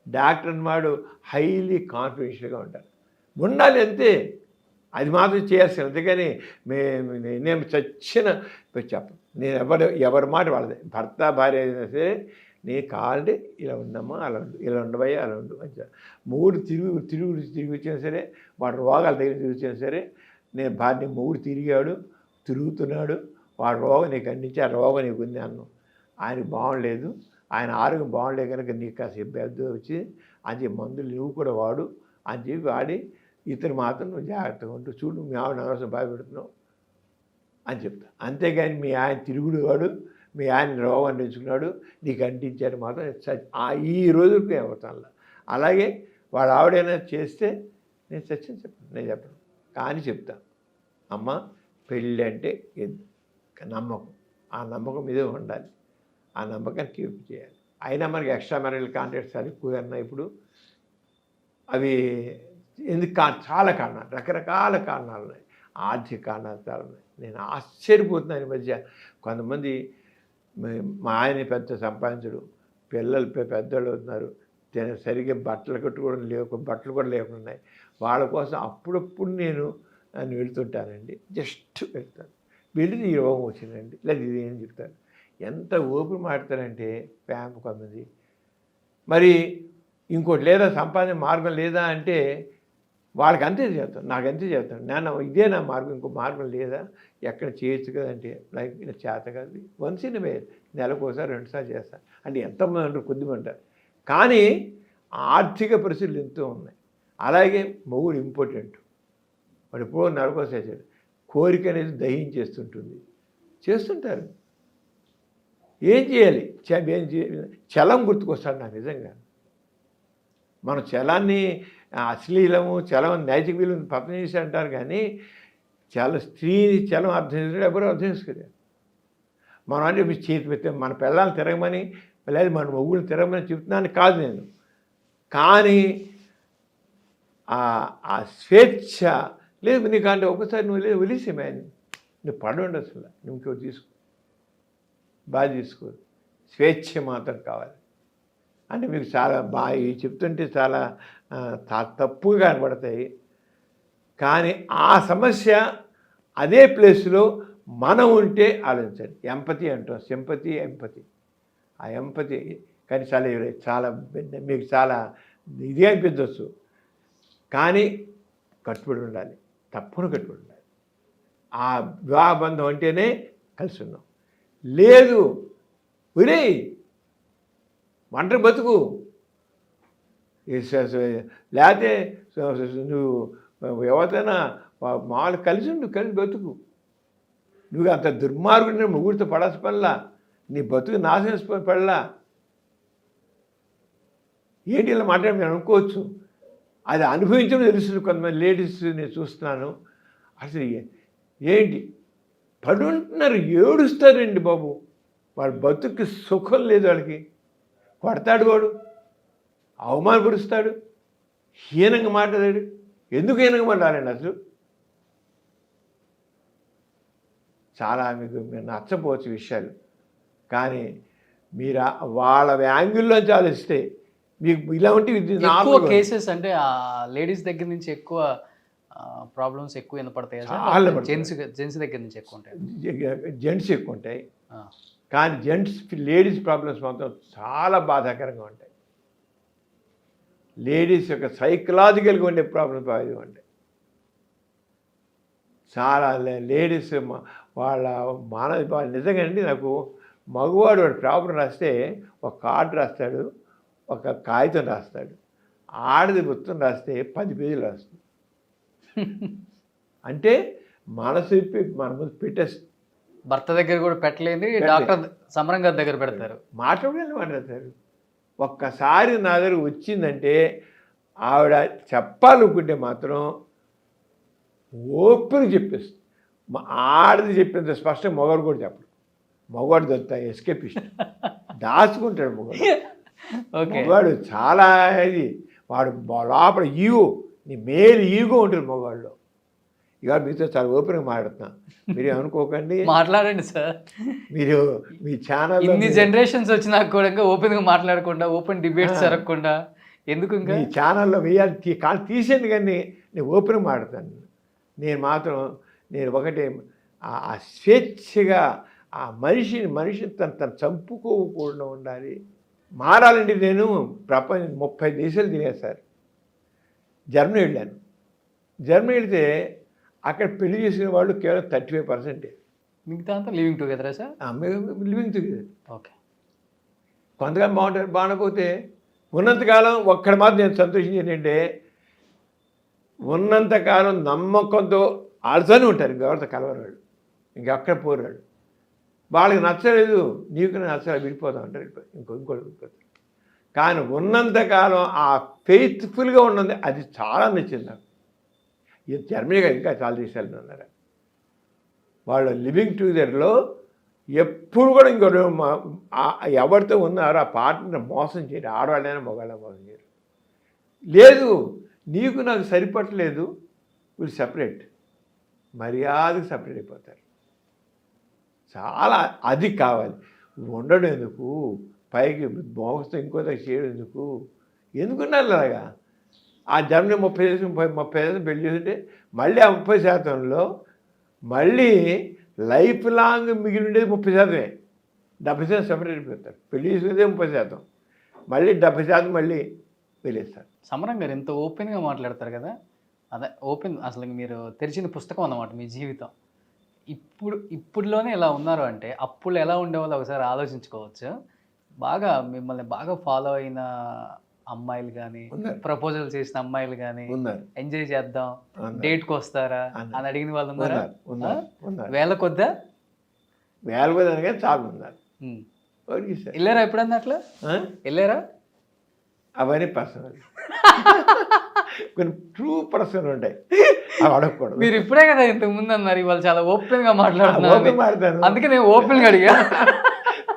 డాక్టర్ వాడు హైలీ కాన్ఫిడెన్షియల్గా ఉంటారు, ఉండాలి అంతే. అది మాత్రం చేయాల్సింది. అంతేగాని నేను చచ్చిన చెప్పను. నేను ఎవరి మాట వాళ్ళదే. భర్త భార్య అయినా సరే, నేను కావాలంటే ఇలా ఉండమ్మా, అలా ఉండు, ఇలా ఉండవయ్యా, అలా ఉండు అని 3 తిరిగి వచ్చినా సరే, వాడు రోగాలు దగ్గర తిరిగి వచ్చినా సరే, నేను భార్య 3 తిరుగుతున్నాడు, వాడు రోగం నీకు అందించి ఆ రోగం నీకు ఉంది అన్నం. ఆయనకు బాగుండలేదు, ఆయన ఆరోగ్యం బాగుండలేదు కనుక నీకు కాస్త ఇబ్బంది వచ్చి అని మందులు నువ్వు కూడా వాడు అని చెప్పి వాడి, ఇతను మాత్రం నువ్వు జాగ్రత్తగా ఉంటూ చూడు, మీ ఆవిడ అనవసరం బాధపెడుతున్నావు అని చెప్తా. అంతేగాని మీ ఆయన తిరుగుడు వాడు, మీ ఆయన రోగం అందించుకున్నాడు, నీకు అంటించాడు మాత్రం ఈ రోజుకి అవుతాను. అలాగే వాడు ఆవిడైనా చేస్తే నేను నేను చెప్పను, కానీ చెప్తాను, అమ్మ పెళ్ళి అంటే నమ్మకం, ఆ నమ్మకం మీదే ఉండాలి, ఆ నమ్మకాన్ని కీప్ చేయాలి. అయినా మనకి ఎక్స్ట్రా మ్యారిటల్ కాంటాక్ట్స్ అది ఎక్కువగా ఉన్నాయి ఇప్పుడు. అవి ఎందుకు చాలా కారణాలు, రకరకాల కారణాలు ఉన్నాయి, ఆర్థిక కారణాలు చాలా ఉన్నాయి. నేను ఆశ్చర్యపోతున్నాను ఈ మధ్య. కొంతమంది మా ఆయన పెద్ద సంపాదించడు, పిల్లలు పెద్దవాళ్ళు అవుతున్నారు, సరిగ్గా బట్టలు కూడా లేకుండా ఉన్నాయి. వాళ్ళ కోసం అప్పుడప్పుడు నేను వెళ్తుంటానండి, జస్ట్ వెళ్తాను. వెళ్ళి ఈ రోగం వచ్చిందండి, లేదా ఇది ఏం చెప్తాను. ఎంత ఓపిక మాడతారంటే ప్యాంపు కొంతమంది. మరి ఇంకోటి లేదా సంపాదన మార్గం లేదా అంటే వాళ్ళకి అంతే చేస్తాను, నాకు అంతే చేస్తాను. నేను ఇదే నా మార్గం, ఇంకో మార్గం లేదా, ఎక్కడ చేయొచ్చు కదంటే లైక్ ఇలా చేత కాదు. వన్స్ ఇన్ వే, నెలకోసారి 2 సార్లు చేస్తాను అంటే ఎంతమంది అంటారు, కొద్దిమంది అంటారు. కానీ ఆర్థిక పరిస్థితులు ఎంతో ఉన్నాయి. అలాగే మొగుడు ఇంపార్టెంట్. వాడు ఎప్పుడో నెలకోసారి చేశాడు. కోరిక అనేది దహించేస్తుంటుంది, చేస్తుంటారు. ఏం చేయాలి? ఏం చేయాలి? చలం గుర్తుకొస్తాడు నాకు నిజంగా. మన చలాన్ని అశ్లీలము, చలం నైతిక విలువను పతనం చేసి అంటారు, కానీ స్త్రీని చలం అర్థం చేసుకుంటే ఎవరు అర్థం చేసుకోలేరు. మనం అంటే మీ చేతి పెట్టే మన పిల్లల్ని తిరగమని, లేదా మన మొగ్గులు తిరగమని చెప్తున్నాను కాదు నేను. కానీ ఆ స్వేచ్ఛ లేదు నీకు. అంటే ఒకసారి నువ్వు లేదు వదిలేసేమే, నువ్వు పడండి, అసలు నువ్వు ఇంకోటి తీసుకో, బాగా తీసుకో. స్వేచ్ఛ మాత్రం కావాలి. అంటే మీకు చాలా బాగా చెప్తుంటే చాలా తప్పుగా కనబడతాయి. కానీ ఆ సమస్య అదే ప్లేస్లో మనం ఉంటే ఆలోచించండి. ఎంపతి అంటాం, సింపతి, ఎంపతి. ఆ ఎంపతి కానీ చాలా మీకు చాలా ఇది అనిపించవచ్చు, కానీ కట్టుబడి ఉండాలి, తప్పని కట్టుబడి ఉండాలి. ఆ వివాహ బంధం అంటేనే కలిసి ఉన్నాం. లేదు ఒరే ఒంటరి బతుకు, లేకపోతే నువ్వు ఎవరితోనా మామూలు కలిసి ఉండు, కలిసి బతుకు. నువ్వు అంత దుర్మార్గుడిని ముగ్గురితో పడాల్సి పడలా, నీ బతుకు నాశనం పడలా. ఏంటి ఇలా మాట్లాడి నేను అనుకోవచ్చు, అది అనుభవించడం తెలుస్తుంది. కొంతమంది లేడీస్ నేను చూస్తున్నాను, అసలు ఏంటి పడుంటున్నారు, ఏడుస్తారండి బాబు. వాడి బతుక్కి సుఖం లేదు, వాళ్ళకి కొడతాడు, వాడు అవమానపరుస్తాడు, హీనంగా మాట్లాడాడు. ఎందుకు హీనంగా మాట్లాడండి అసలు? చాలా మీకు నచ్చపోవచ్చు విషయాలు, కానీ మీరు వాళ్ళ యాంగిల్లోంచి ఆలోచిస్తే మీకు ఇలా ఉంటే ఎక్కువ కేసెస్ అంటే లేడీస్ దగ్గర నుంచి ఎక్కువ ప్రాబ్లమ్స్ ఎక్కువ వినపడతాయి. జెంట్స్ దగ్గర నుంచి ఎక్కువ ఉంటాయి, జెంట్స్ ఎక్కువ ఉంటాయి. కానీ లేడీస్ ప్రాబ్లమ్స్ మాత్రం చాలా బాధాకరంగా ఉంటాయి. లేడీస్ యొక్క సైకలాజికల్గా ఉండే ప్రాబ్లమ్స్ బాగా ఉంటాయి. చాలా లేడీస్ వాళ్ళ నిజంగా అండి, నాకు మగవాడు వాడు ప్రాబ్లం రాస్తే ఒక కార్డు రాస్తాడు, ఒక కాగితం రాస్తాడు. ఆడది మొత్తం రాస్తే 10 పేజీలు రాస్తుంది. అంటే మనసు ఇప్పి మన ముందు పెట్టేస్తుంది. భర్త దగ్గర కూడా పెట్టలేని డాక్టర్ సమరం గారి దగ్గర పెడతారు, మాట్లాడతారు. ఒక్కసారి నా దగ్గర వచ్చిందంటే ఆవిడ చెప్పాలనుకుంటే మాత్రం ఓపెన్ చెప్పేస్తుంది. ఆడది చెప్పినంత స్పష్టంగా మగవాడు కూడా చెప్పడు. మగవాడు దొరుకుతా ఎస్కేపిస్ట్, దాచుకుంటాడు మగవాడు. మగవాడు చాలా ఇది, వాడు లోపల ఈగో, నీ మేలు ఈగో ఉంటుంది మగవాడిలో. ఇక మీతో చాలా ఓపెన్గా మాట్లాడుతున్నా, మీరు అనుకోకండి, మాట్లాడండి సార్. మీరు మీ ఛానల్ ఇన్ని జనరేషన్స్ వచ్చినా కూడా ఓపెన్గా మాట్లాడకుండా, ఓపెన్ డిబేట్స్ జరగకుండా ఎందుకు ఇంకా మీ ఛానల్లో వేయాలి కాలు తీసేది, కానీ నేను ఓపెన్గా మాట్లాడతాను. నేను ఒకటే ఆ స్వేచ్ఛగా ఆ మనిషిని తను చంపుకోకుండా ఉండాలి. మారాలండి. నేను ప్రపంచం 30 దేశాలు తినేసారు. జర్మనీ వెళ్ళాను. జర్మనీ వెళితే అక్కడ పెళ్లి చేసిన వాళ్ళు కేవలం 35%. మిగతా అంతా లివింగ్ టుగెదరా సార్? Living together. ఓకే. కొంతకాలం బాగుంటారు, బాగుండకపోతే ఉన్నంతకాలం ఒక్కడ మాత్రం నేను సంతోషించి ఏంటంటే, ఉన్నంతకాలం నమ్మకంతో ఆడుతూనే ఉంటారు, ఇంకెవరితో కలవరాడు, ఇంకెక్కడ పోరాడు. వాళ్ళకి నచ్చలేదు, నీకు నచ్చలేదు, విడిపోతాం అంటారు, ఇంకోటి విడిపోతారు. కానీ ఉన్నంతకాలం ఆ ఫెయిత్ఫుల్గా ఉన్నది, అది చాలా నచ్చింది నాకు. జర్మనీగా ఇంకా చాలా దేశాలు ఉన్నారు, వాళ్ళు లివింగ్ టుగెదర్లో ఎప్పుడు కూడా ఇంకోటి ఎవరితో ఉన్నారో ఆ పార్ట్నర్ మోసం చేయరు. ఆడవాళ్ళైనా మగవాళ్ళైనా మోసం చేయరు. లేదు నీకు నాకు సరిపట్టలేదు, వీళ్ళు సపరేట్, మర్యాదకు సపరేట్ అయిపోతారు. చాలా అది కావాలి. ఉండడం ఎందుకు, పైకి మోసతో ఇంకో దగ్గర చేయడం ఎందుకున్నారు అలాగా? ఆ జర్మనీ 30% పెళ్లి చేస్తుంటే మళ్ళీ ఆ 30%లో మళ్ళీ లైఫ్ లాంగ్ మిగిలి ఉండేది 30%. 70% సపరేట్ అయిపోతారు. పెళ్లి చేసుకునేదే 30%, మళ్ళీ 70% మళ్ళీ వెళ్ళేస్తారు. సమరం గారు ఎంత ఓపెన్గా మాట్లాడతారు కదా, అదే ఓపెన్ అసలు మీరు తెరిచిన పుస్తకం అన్నమాట మీ జీవితం. ఇప్పుడులోనే ఇలా ఉన్నారు అంటే అప్పుడు ఎలా ఉండేవాళ్ళో ఒకసారి ఆలోచించుకోవచ్చు. మిమ్మల్ని బాగా ఫాలో అయిన అమ్మాయిలు గానీ, ఉన్నారు. ప్రపోజల్ చేసిన అమ్మాయిలు గానీ, ఉన్నారు. ఎంజాయ్ చేద్దాం, ఉన్నారు. డేట్‌కొస్తారా అన్నారు. అని అడిగిన వాళ్ళు ఉన్నారా? ఉన్నారు. ఉన్నారు. ఉన్నారు. వేల కొద్దా? వేల కొద్ది అనగా చాలా ఉన్నారు. హ్మ్. Okay sir. ఎళ్లారా ఎప్పుడన్నా అట్లా? ఎళ్లారా? అవన్నీ పర్సనల్. కొన్ని ట్రూ పర్సనల్ ఉంటాయి, అవి అడగకూడదు. మీరు ఇప్పుడే కదా ఇంతకు ముందు అన్నారు ఇవాళ చాలా ఓపెన్‌గా మాట్లాడుతున్నారు. ఓపెన్ మాట్లాడతాను. అందుకే నేను ఓపెన్‌గా అడిగా.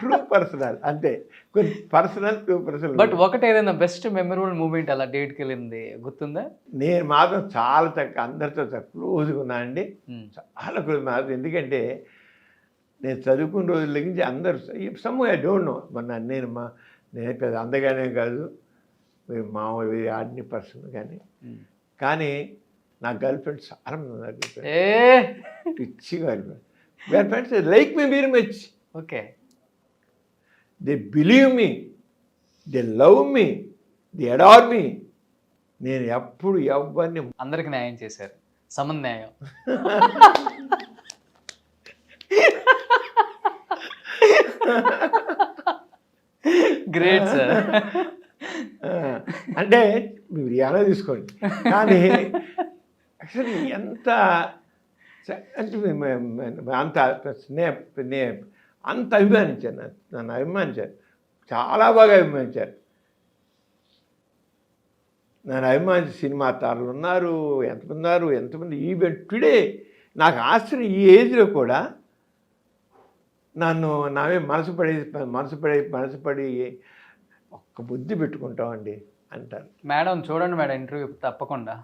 ట్రూ పర్సనల్ అంతే. కొన్ని పర్సనల్, ట్రూ పర్సనల్. బట్ ఒకటి ఏదైనా బెస్ట్ మెమరబుల్ మూమెంట్ అలా డేట్‌కి వెళ్ళింది గుర్తుందా? నేను మాత్రం చాలా చక్కగా అందరితో క్లోజ్గా ఉన్నా అండి. చాలా క్లోజ్ మాత్రం. ఎందుకంటే నేను చదువుకున్న రోజుల నుంచి అందరూ సమ్ ఐ డోంట్ నో. నేను పెద్ద అందగానే కాదు, మామూలు ఆర్డినరీ పర్సన్ కానీ నా గర్ల్ ఫ్రెండ్స్ చాలా మంది ఉన్నారు. పిచ్చిగా girlfriends like me very much. Okay. They believe me, they love me, they adore me. నేను ఎప్పుడు ఎవరిని అందరికి న్యాయం చేశారు, సమన్యాయం. Great sir. అంటే మీరు ఎలా తీసుకోండి, కానీ యాక్చువల్లీ ఎంత అంటే అంత అభిమానించారు, నన్ను అభిమానించారు, చాలా బాగా అభిమానించారు. నన్ను అభిమానించి సినిమా తారలు ఉన్నారు, ఎంతమంది ఈవెన్ టుడే నాకు ఆశ్చర్యం. ఈ ఏజ్లో కూడా నన్ను నావే మనసు పడి ఒక్క బుద్ధి పెట్టుకుంటామండి అంటారు. మేడం చూడండి మేడం ఇంటర్వ్యూ తప్పకుండా.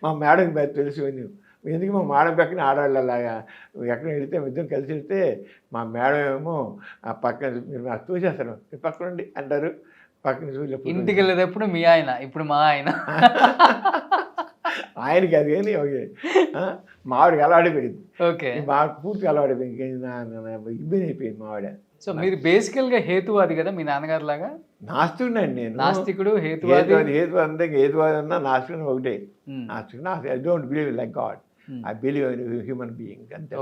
మా మేడం తెలుసు. ఎందుకు మా మేడం పక్కన ఆడవాళ్ళలాగా ఎక్కడ వెళితే ఇద్దరం కలిసి వెళ్తే మా మేడం ఏమో ఆ పక్కన మీరు నాకు చూసేస్తారు, పక్కన ఉండి అంటారు. పక్కన చూసి ఇంటికి వెళ్ళేటప్పుడు మీ ఆయన, ఇప్పుడు మా ఆయన. ఆయనకి అది కానీ మావిడికి అలవాడిపోయింది. ఓకే. మా పూర్తిగా అలవాడిపోయింది, ఇబ్బంది అయిపోయింది మావిడ. సో మీరు బేసికల్గా హేతువాది కదా మీ నాన్నగారు లాగా? నాస్తికుడండి నేను. నాస్తికుడు, హేతువాది అంతే. హేతువాది అన్నా నాస్తికుడు ఒకటే. నాస్తికుడు I don't believe like God, I believe in human being అంతే.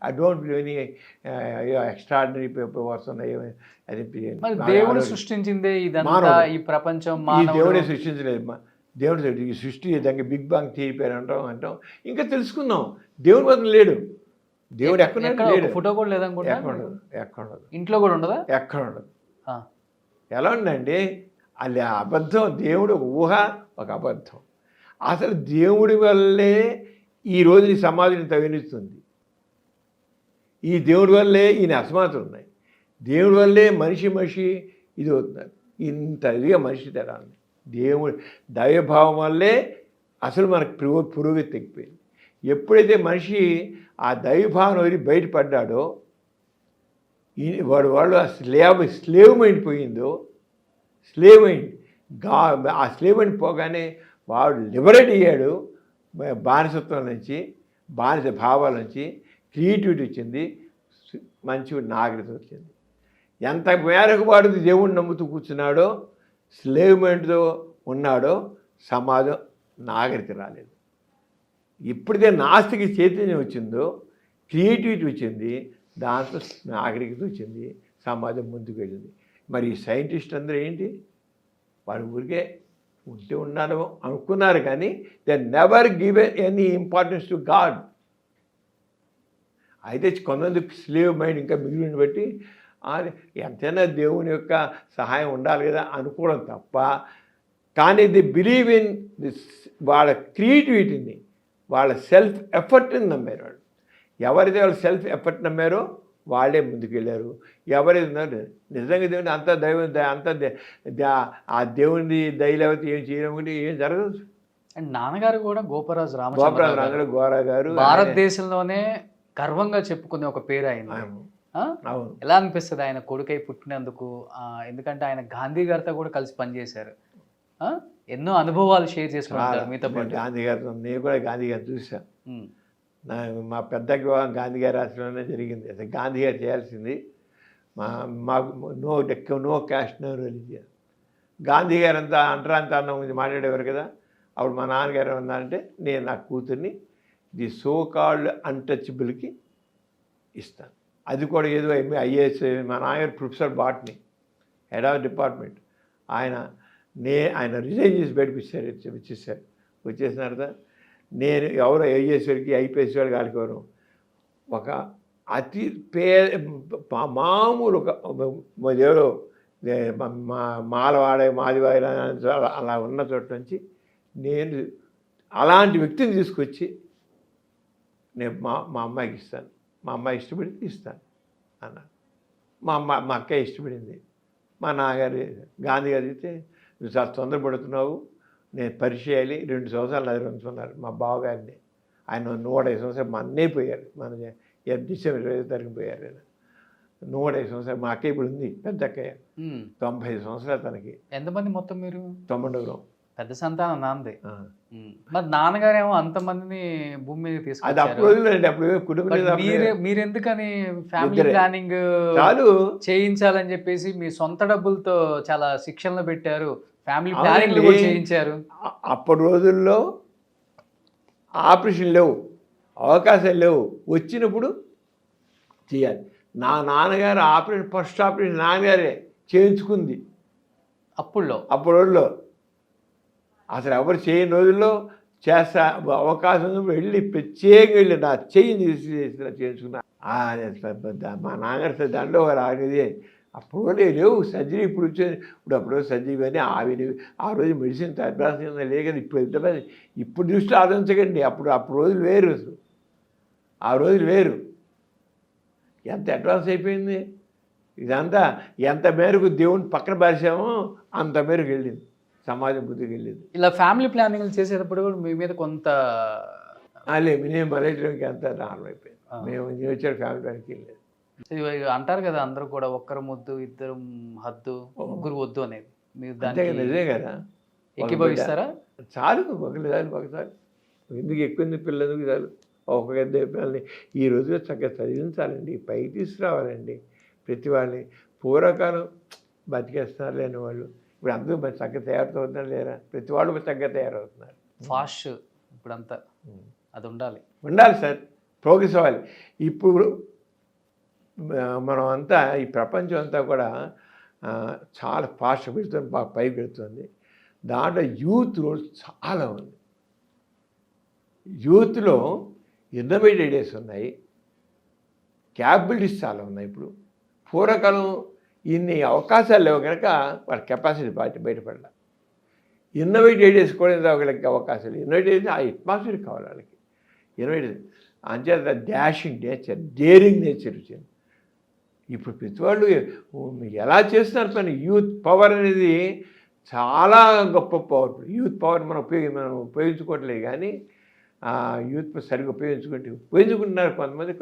I don't believe any extraordinary powers ఉన్నాయి. అది దేవుడు సృష్టించిందే ఇదంతా, ఈ ప్రపంచం ఈ దేవుడే సృష్టించలేదు. దేవుడు ఈ సృష్టి దానికి బిగ్ బాంగ్ థియరీ అంటాం. ఇంకా తెలుసుకుందాం. దేవుడు మాత్రం లేడు. దేవుడు ఎక్కడ లేడు. ఫోటో కూడా లేదనుకుంటా. ఎక్కడ ఉండదు. ఇంట్లో కూడా ఉండదా? ఎక్కడ ఉండదు. ఎలా ఉందండి అది అబద్ధం. దేవుడు ఊహ ఒక అబద్ధం. అసలు దేవుడి వల్లే ఈరోజు ఈ సమాధిని తగిలిస్తుంది. ఈ దేవుడి వల్లే ఈయన అసమానతలు ఉన్నాయి. దేవుడి వల్లే మనిషి ఇది అవుతున్నారు. ఇంత ఇదిగా మనిషి తేడా ఉంది. దేవుడి దైవభావం వల్లే అసలు మనకు పురోగతి తగ్గిపోయింది. ఎప్పుడైతే మనిషి ఆ దైవభావం వదిలి బయటపడ్డాడో, వాడు స్లేవ్ మైండ్ పోయిందో, స్లేవ్ మైండ్ ఆ స్లేవ్ మైండ్ పోగానే వాడు లిబరేట్ అయ్యాడు. బానిసత్వం నుంచి, బానిస భావాల నుంచి క్రియేటివిటీ వచ్చింది, మంచి నాగరికత వచ్చింది. ఎంత మేరకు వాడు దేవుడిని నమ్ముతూ కూర్చున్నాడో, స్లేవ్ మైండ్తో ఉన్నాడో సమాజం నాగరికత రాలేదు. ఎప్పుడైతే నాస్తిక చైతన్యం వచ్చిందో, క్రియేటివిటీ వచ్చింది, దాంతో నాగరికత వచ్చింది, సమాజం ముందుకు వెళ్ళింది. మరి ఈ సైంటిస్ట్ అందరూ ఏంటి, వాడు ఊరికే ఉన్నారు అనుకున్నారు, కానీ they never given any importance to God. అయితే కొంతమంది స్లేవ్ మైండ్ ఇంకా మిగిలిన బట్టి ఎంతైనా దేవుని యొక్క సహాయం ఉండాలి కదా అనుకోవడం తప్ప, కానీ ది బిలీవ్ ఇన్ దిస్ వాళ్ళ క్రియేటివిటీని, వాళ్ళ సెల్ఫ్ ఎఫర్ట్ని నమ్మారు. వాళ్ళు ఎవరైతే వాళ్ళ సెల్ఫ్ ఎఫర్ట్ నమ్మారో వాళ్ళే ముందుకెళ్ళారు. ఎవరైతే ఉన్నారు నిజంగా దేవుని అంత ఆ దేవుని దయలేకపోతే ఏం చేయడం ఏం జరగదు. అండ్ నాన్నగారు కూడా గోపరాజు రామచంద్ర గోరా గారు భారతదేశంలోనే గర్వంగా చెప్పుకునే ఒక పేరు ఆయన. అవును. ఎలా అనిపిస్తుంది ఆయన కొడుకై పుట్టినందుకు? ఎందుకంటే ఆయన గాంధీ గారితో కూడా కలిసి పనిచేశారు, ఎన్నో అనుభవాలు షేర్ చేసుకుంటారు మీతో పాటు. గాంధీ గారితో నేను కూడా గాంధీ గారిని చూసాను. మా పెద్ద వివాహం గాంధీ గారి ఆశ్రమంలోనే జరిగింది. అసలు గాంధీ గారు చేయాల్సింది మాకు no caste no religion. Gandhi గారు అంతా అంటరాంతరం గురించి మాట్లాడేవారు కదా. అప్పుడు మా నాన్నగారు ఏమన్నారంటే నేను నా కూతుర్ని ది సో కాల్డ్ అన్టచబుల్కి ఇస్తాను. అది కూడా ఏదో ఐఏఎస్. మా నాన్నగారు professor botany, head of department. ఆయన రిజైన్ చేసి బయటకు వచ్చేసారు. వచ్చేసిన తర్వాత నేను ఎవరు ఐఏఎస్ వాడికి ఐపీఎస్ వాడికి ఆడుకోరు, ఒక అతి మామూలు ఒక ఎవరో మాలవాడే మాదివాడ అలా ఉన్న చోట నుంచి నేను అలాంటి వ్యక్తిని తీసుకొచ్చి నేను మా అమ్మాయికి ఇస్తాను, మా అమ్మాయి ఇష్టపడితే ఇస్తాను అన్నాను. మా అక్క ఇష్టపడింది. మా నాన్నగారు గాంధీ గారు అయితే నువ్వు చాలా తొందరపడుతున్నావు, నేను పరిచయాలి, 2 సంవత్సరాలు అది ఉంచుకున్నారు మా బావగారిని. ఆయన 105 సంవత్సరాలు మా అన్నే పోయారు, మన డిసెంబర్ 20వ తారీఖున పోయారు ఆయన. 105 సంవత్సరాలు. మా అక్క ఇప్పుడు ఉంది, పెద్ద అక్కయ్య, 95 సంవత్సరాలు తనకి. ఎంతమంది మొత్తం మీరు? 90. పెద్ద సంతానం నాన్నది. మరి నాన్నగారేమో అంతమందిని భూమి మీద అది తీసుకొచ్చారు. అప్పుడు రోజులండి, అప్పుడు కుటుంబం మీరెందుకని ఫ్యామిలీ ప్లానింగ్ చాలు చేయించాలని చెప్పేసి మీ సొంత డబ్బులతో చాలా శిక్షణలు పెట్టారు, ఫ్యామిలీ ప్లానింగ్ కూడా చేయించారు. అప్పటి రోజుల్లో ఆపరేషన్ లేవు, అవకాశాలు లేవు, వచ్చినప్పుడు చేయాలి. నా నాన్నగారు ఆపరేషన్, ఫస్ట్ ఆపరేషన్ నాన్నగారే చేయించుకుంది అప్పటి రోజుల్లో. అసలు ఎవరు చేయని రోజుల్లో చేస్తా అవకాశం ఉన్నప్పుడు వెళ్ళి ప్రత్యేకంగా వెళ్ళి నా చెయ్యి చేయించుకున్నా. మా నాన్నగారు దాంట్లో రానిది అప్పుడు లేవు సర్జరీ. అప్పుడు సర్జరీ అని ఆ రోజు మెడిసిన్ అడ్వాన్స్ లేదు కదా. ఇప్పుడు దృష్టి ఆలోచించకండి, అప్పుడు రోజులు వేరు, అసలు ఆ రోజులు వేరు. ఎంత అడ్వాన్స్ అయిపోయింది ఇదంతా. ఎంత మేరకు దేవుని పక్కన పరిచామో అంత మేరకు వెళ్ళింది, సమాజం బుద్ధికి వెళ్ళింది. ఇలా ఫ్యామిలీ ప్లానింగ్ చేసేటప్పుడు కూడా మీ మీద కొంత నేను మలేషియాకి అంతా నార్మల్ అయిపోయింది. మేము వచ్చాడు ఫ్యామిలీ ప్లానింగ్కి వెళ్ళలేదు. అంటారు కదా అందరూ కూడా, ఒక్కరు ముద్దు, ఇద్దరు హద్దు, ముగ్గురు వద్దు అనేది. మీరు దానికి నిజమే కదా, ఏకీభవిస్తారా? చాలు, ఒకసారి ఎందుకు ఎక్కువ పిల్లలు ఎందుకు చాలు. ఒక పిల్లల్ని ఈ రోజులో చక్కగా చదివించాలండి, పైకి తీసుకురావాలండి ప్రతి వాళ్ళని. పూర్వకాలం బతికేస్తున్నారు లేని వాళ్ళు ఇప్పుడు అందరూ చక్కగా తయారవుతున్నారు లేరా? ప్రతి వాళ్ళు చక్కగా తయారవుతున్నారు. ఫాస్ట్ ఇప్పుడంతా అది ఉండాలి సార్, ప్రోగ్రెస్ అవ్వాలి. ఇప్పుడు మనం అంతా ఈ ప్రపంచం అంతా కూడా చాలా ఫాస్ట్ పెడుతుంది, పైకి పెడుతుంది. దాంట్లో యూత్ రోల్ చాలా ఉంది. యూత్లో ఇన్నోవేటివ్ ఐడియాస్ ఉన్నాయి, క్యాపబిలిటీస్ చాలా ఉన్నాయి. ఇప్పుడు పూర్వకాలం ఇన్ని అవకాశాలు లేవు కనుక వాళ్ళ కెపాసిటీ బయటపడాలి. ఇన్నోవేటివ్ ఐడియాస్ కూడా వాళ్ళకి అవకాశాలు, ఇన్నోవేటివ్ ఆ అట్మాస్ఫియర్ కావాలి వాళ్ళకి. ఇన్నోవేటివ్ అంచేత డాషింగ్ నేచర్, డేరింగ్ నేచర్ వచ్చింది. ఇప్పుడు ప్రతి వాళ్ళు ఎలా చేస్తున్నారు పని. యూత్ పవర్ అనేది చాలా గొప్ప పవర్. యూత్ పవర్ మనం ఉపయోగించుకోవట్లేదు, కానీ యూత్ సరిగ్గా ఉపయోగించుకుంటున్నారు కొంతమంది,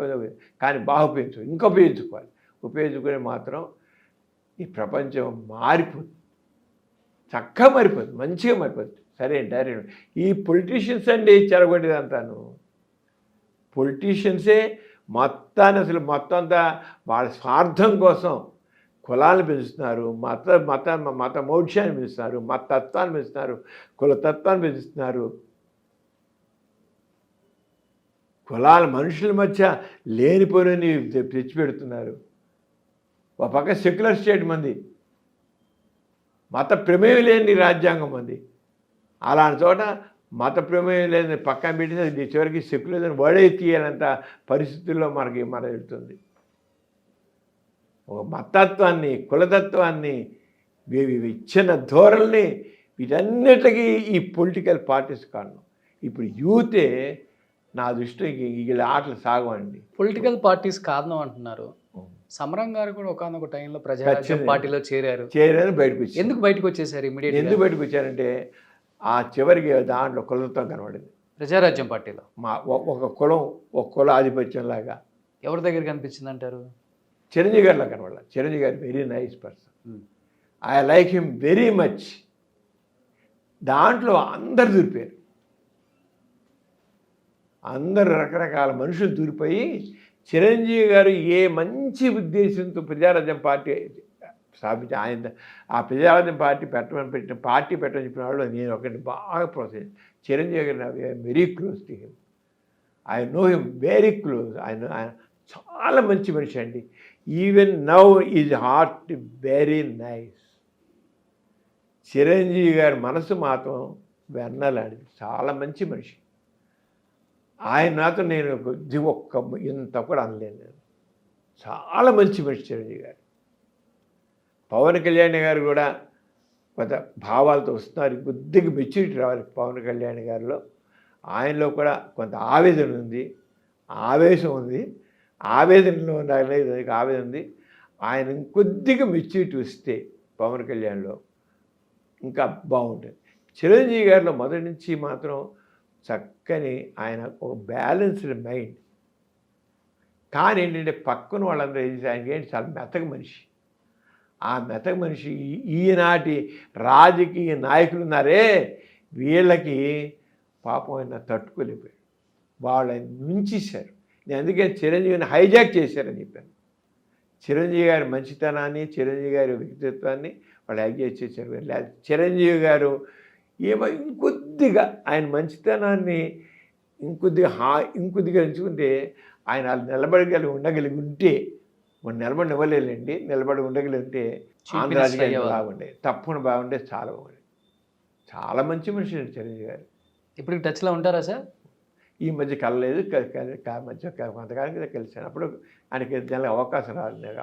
కానీ బాగా ఇంకా ఉపయోగించుకోవాలి. ఉపయోగించుకునే మాత్రం ఈ ప్రపంచం మారిపోతుంది, చక్కగా మారిపోతుంది, మంచిగా మారిపోతుంది. సరే డైరెక్ట్ ఈ పొలిటీషియన్స్ అండి చెరగొట్టేదంతాను. పొలిటీషియన్సే మొత్తం అంతా వాళ్ళ స్వార్థం కోసం కులాలను పెంచుతున్నారు, మత మౌఢ్యాన్ని పెంచుతున్నారు, మతత్వాన్ని పెంచుతున్నారు, కులతత్వాన్ని పెంచుతున్నారు. కులాల మనుషుల మధ్య లేనిపోయినని తెచ్చిపెడుతున్నారు. ఒక పక్క సెక్యులర్ స్టేట్ మంది, మత ప్రమేయం లేని రాజ్యాంగం మంది. అలాంటి చోట మత ప్రమేయం లేని పక్కన పెట్టి చివరికి సెక్యులర్ వడే తీయాలంత పరిస్థితుల్లో మన వెళ్తుంది. ఒక మతత్వాన్ని, కులతత్వాన్ని, విచ్ఛిన్న ధోరణిని, వీటన్నిటికీ ఈ పొలిటికల్ పార్టీస్ కారణం. ఇప్పుడు యూతే నా దృష్టికి వీళ్ళ ఆటలు సాగవండి. పొలిటికల్ పార్టీస్ కారణం అంటున్నారు. సమరం గారు కూడా ఒకనొక టైంలో ప్రజారాజ్యం పార్టీలో చేరారు, బయటకు వచ్చి. ఎందుకు బయటకు వచ్చేసారు? ఎందుకు బయటకు వచ్చారంటే ఆ చివరికి దాంట్లో కులతత్వం కనబడింది ప్రజారాజ్యం పార్టీలో. ఒక కుల ఆధిపత్యంలాగా ఎవరి దగ్గర కనిపించింది అంటారు? చిరంజీవి గారిలో కనబడాలి. చిరంజీవి గారు very nice person, I like him very much. దాంట్లో అందరు దూరిపోయారు, అందరు రకరకాల మనుషులు దూరిపోయి చిరంజీవి గారు ఏ మంచి ఉద్దేశంతో ప్రజారాజ్యం పార్టీ స్థాపించి ఆయన ఆ ప్రజారాజ్యం పార్టీ పెట్టమని చెప్పిన వాళ్ళు నేను ఒకటి బాగా ప్రోత్సహించాను. చిరంజీవి గారు very close to him. I know him very close. ఆయన చాలా మంచి మనిషి అండి. Even now is heart very nice. Chiranjeevi గారి మనసు మాత్రం వెన్నలాంటిది, చాలా మంచి మనిషి. ఆయన నాతో నేను ఒక్క ఇంత కూడా అనలేను నేను. చాలా మంచి మనిషి చిరంజీవి గారు. పవన్ కళ్యాణ్ గారు కూడా కొంత భావాలతో వస్తున్నారు. కొద్దిగా మెచ్యూరిటీ రావాలి పవన్ కళ్యాణ్ గారిలో. ఆయనలో కూడా కొంత ఆవేదన ఉంది, ఆవేశం ఉంది. ఆవేదనలో ఉండాలి, ఆవేదన ఉంది. ఆయన ఇంకొద్దిగా మెచ్యూరిటీ వస్తే పవన్ కళ్యాణ్లో ఇంకా బాగుంటుంది. చిరంజీవి గారిలో మొదటి నుంచి మాత్రం చక్కని ఆయన ఒక బ్యాలెన్స్డ్ మైండ్. కానీ ఏంటంటే పక్కన వాళ్ళందరూ ఆయనకి ఏంటి చాలా మెతక మనిషి. ఆ మెతక మనిషి ఈనాటి రాజకీయ నాయకులు ఉన్నారే, వీళ్ళకి పాపం ఆయన తట్టుకోలేకపోయాడు. వాళ్ళు ఆయన నుంచేశారు. నేను అందుకే చిరంజీవిని హైజాక్ చేశారని చెప్పాను. చిరంజీవి గారి మంచితనాన్ని, చిరంజీవి గారి వ్యక్తిత్వాన్ని వాళ్ళు హైజాక్ చేశారు. లేదా చిరంజీవి గారు ఏమో ఇంకొద్దిగా ఆయన మంచితనాన్ని ఇంకొద్దిగా ఎంచుకుంటే ఆయన ఉండగలిగి ఉంటే నిలబడి ఇవ్వలేదండి. నిలబడి ఉండగలిగి ఉంటే ఆంధ్ర రాజకీయాలు బాగుండే, తప్పకుండా బాగుండే, చాలా బాగుండే. చాలా మంచి మనిషి అండి చిరంజీవి గారు. ఇప్పుడు టచ్లో ఉంటారా సార్? ఈ మధ్య కలలేదు, మధ్య కొంతకాలం కింద కలిసాను. అప్పుడు ఆయనకి దానికి అవకాశం రాలేదు,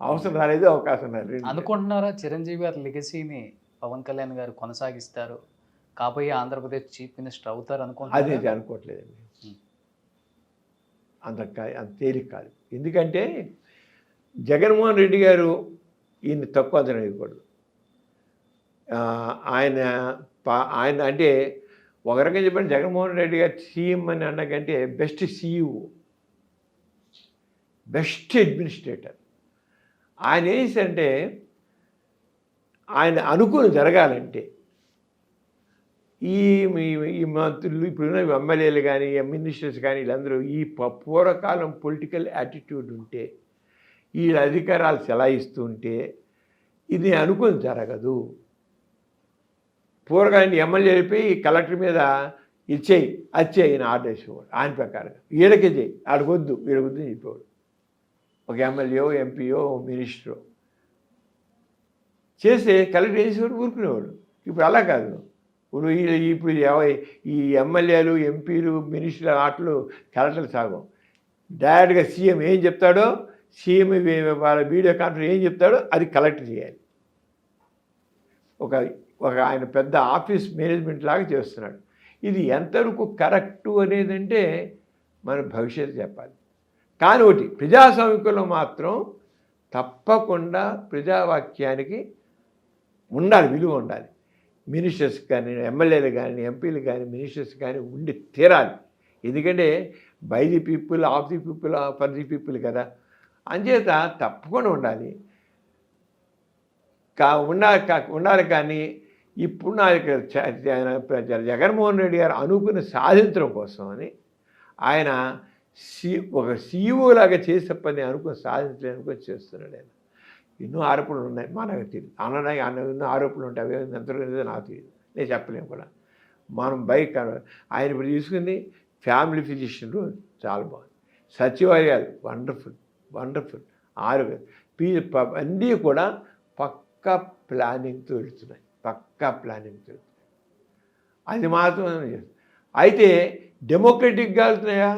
అవసరం రాలేదు, అవకాశం రాలేదు. అనుకుంటున్నారా చిరంజీవి గారి లెగసీని పవన్ కళ్యాణ్ గారు కొనసాగిస్తారు, కాబోయే ఆంధ్రప్రదేశ్ చీఫ్ మినిస్టర్ అవుతారు అనుకుంటున్నారు? అదే అనుకోవట్లేదండి. అంత తేలిక కాదు. ఎందుకంటే జగన్మోహన్ రెడ్డి గారు ఈయన్ని తక్కువ అంచనా వేయకూడదు. ఆయన అంటే ఒక రకంగా చెప్పండి, జగన్మోహన్ రెడ్డి గారు సీఎం అని అన్నకంటే బెస్ట్ సీఈఓ, బెస్ట్ అడ్మినిస్ట్రేటర్. ఆయన ఏం చేశారంటే ఆయన అనుకుని జరగాలంటే ఈ మంత్రులు ఇప్పుడున్న ఎమ్మెల్యేలు కానీ మినిస్టర్స్ కానీ వీళ్ళందరూ ఈ పూర్వకాలం పొలిటికల్ యాటిట్యూడ్ ఉంటే, వీళ్ళ అధికారాలు చెలాయిస్తూ ఉంటే ఇది అనుకుని జరగదు. పూర్వకాలం ఎమ్మెల్యే వెళ్ళిపోయి కలెక్టర్ మీద ఇచ్చేయి అని ఆర్డర్ వేసేవాడు. ఆయన ప్రకారంగా వీళ్ళకే చేయి, ఆడకొద్దు వీళ్ళకొద్దు అని చెప్పేవాడు. ఒక ఎమ్మెల్యేయో ఎంపీయో మినిస్టరో చేస్తే కలెక్టర్ వేసేవాడు, ఊరుకునేవాడు. ఇప్పుడు అలా కాదు. ఇప్పుడు ఈ ఎమ్మెల్యేలు ఎంపీలు మినిస్టర్ల ఆటలు కలెక్టర్లు సాగం. డైరెక్ట్గా సీఎం ఏం చెప్తాడో, సీఎం వాళ్ళ వీడియో కాన్ఫరెన్స్ ఏం చెప్తాడో అది కలెక్టర్ చేయాలి. ఒక ఆయన పెద్ద ఆఫీస్ మేనేజ్మెంట్ లాగా చేస్తున్నాడు. ఇది ఎంతవరకు కరెక్టు అనేదంటే మన భవిష్యత్తు చెప్పాలి. కానీ ఒకటి ప్రజాస్వామికంలో మాత్రం తప్పకుండా ప్రజావాక్యానికి ఉండాలి, విలువ ఉండాలి. మినిస్టర్స్ కానీ ఎమ్మెల్యేలు కానీ ఎంపీలు కానీ మినిస్టర్స్ కానీ ఉండి తీరాలి. ఎందుకంటే by the people, of the people, for the people కదా. అంచేత తప్పకుండా ఉండాలి. ఉండాలి. కానీ ఇప్పుడు జగన్మోహన్ రెడ్డి గారు అనుకుని సాధించడం కోసం అని ఆయన ఒక సీఈఓ లాగా చేసే పని అనుకుని సాధించలేనుకొని చేస్తున్నాడు. ఆయన ఎన్నో ఆరోపణలు ఉన్నాయి, మనకు తెలియదు. ఎన్నో ఆరోపణలు ఉంటాయి, అవి ఎంతలో నాకు తెలియదు, నేను చెప్పలేము కూడా. మనం ఆయన ఇప్పుడు తీసుకుంది ఫ్యామిలీ ఫిజిషియన్ రోల్ చాలా బాగుంది. సచివాలయాలు వండర్ఫుల్ ఆరోగ్యం అన్నీ కూడా పక్కా ప్లానింగ్తో వెళుతున్నాయి. అది మాత్రం అయితే డెమోక్రటిక్గా వెళ్తున్నాయా?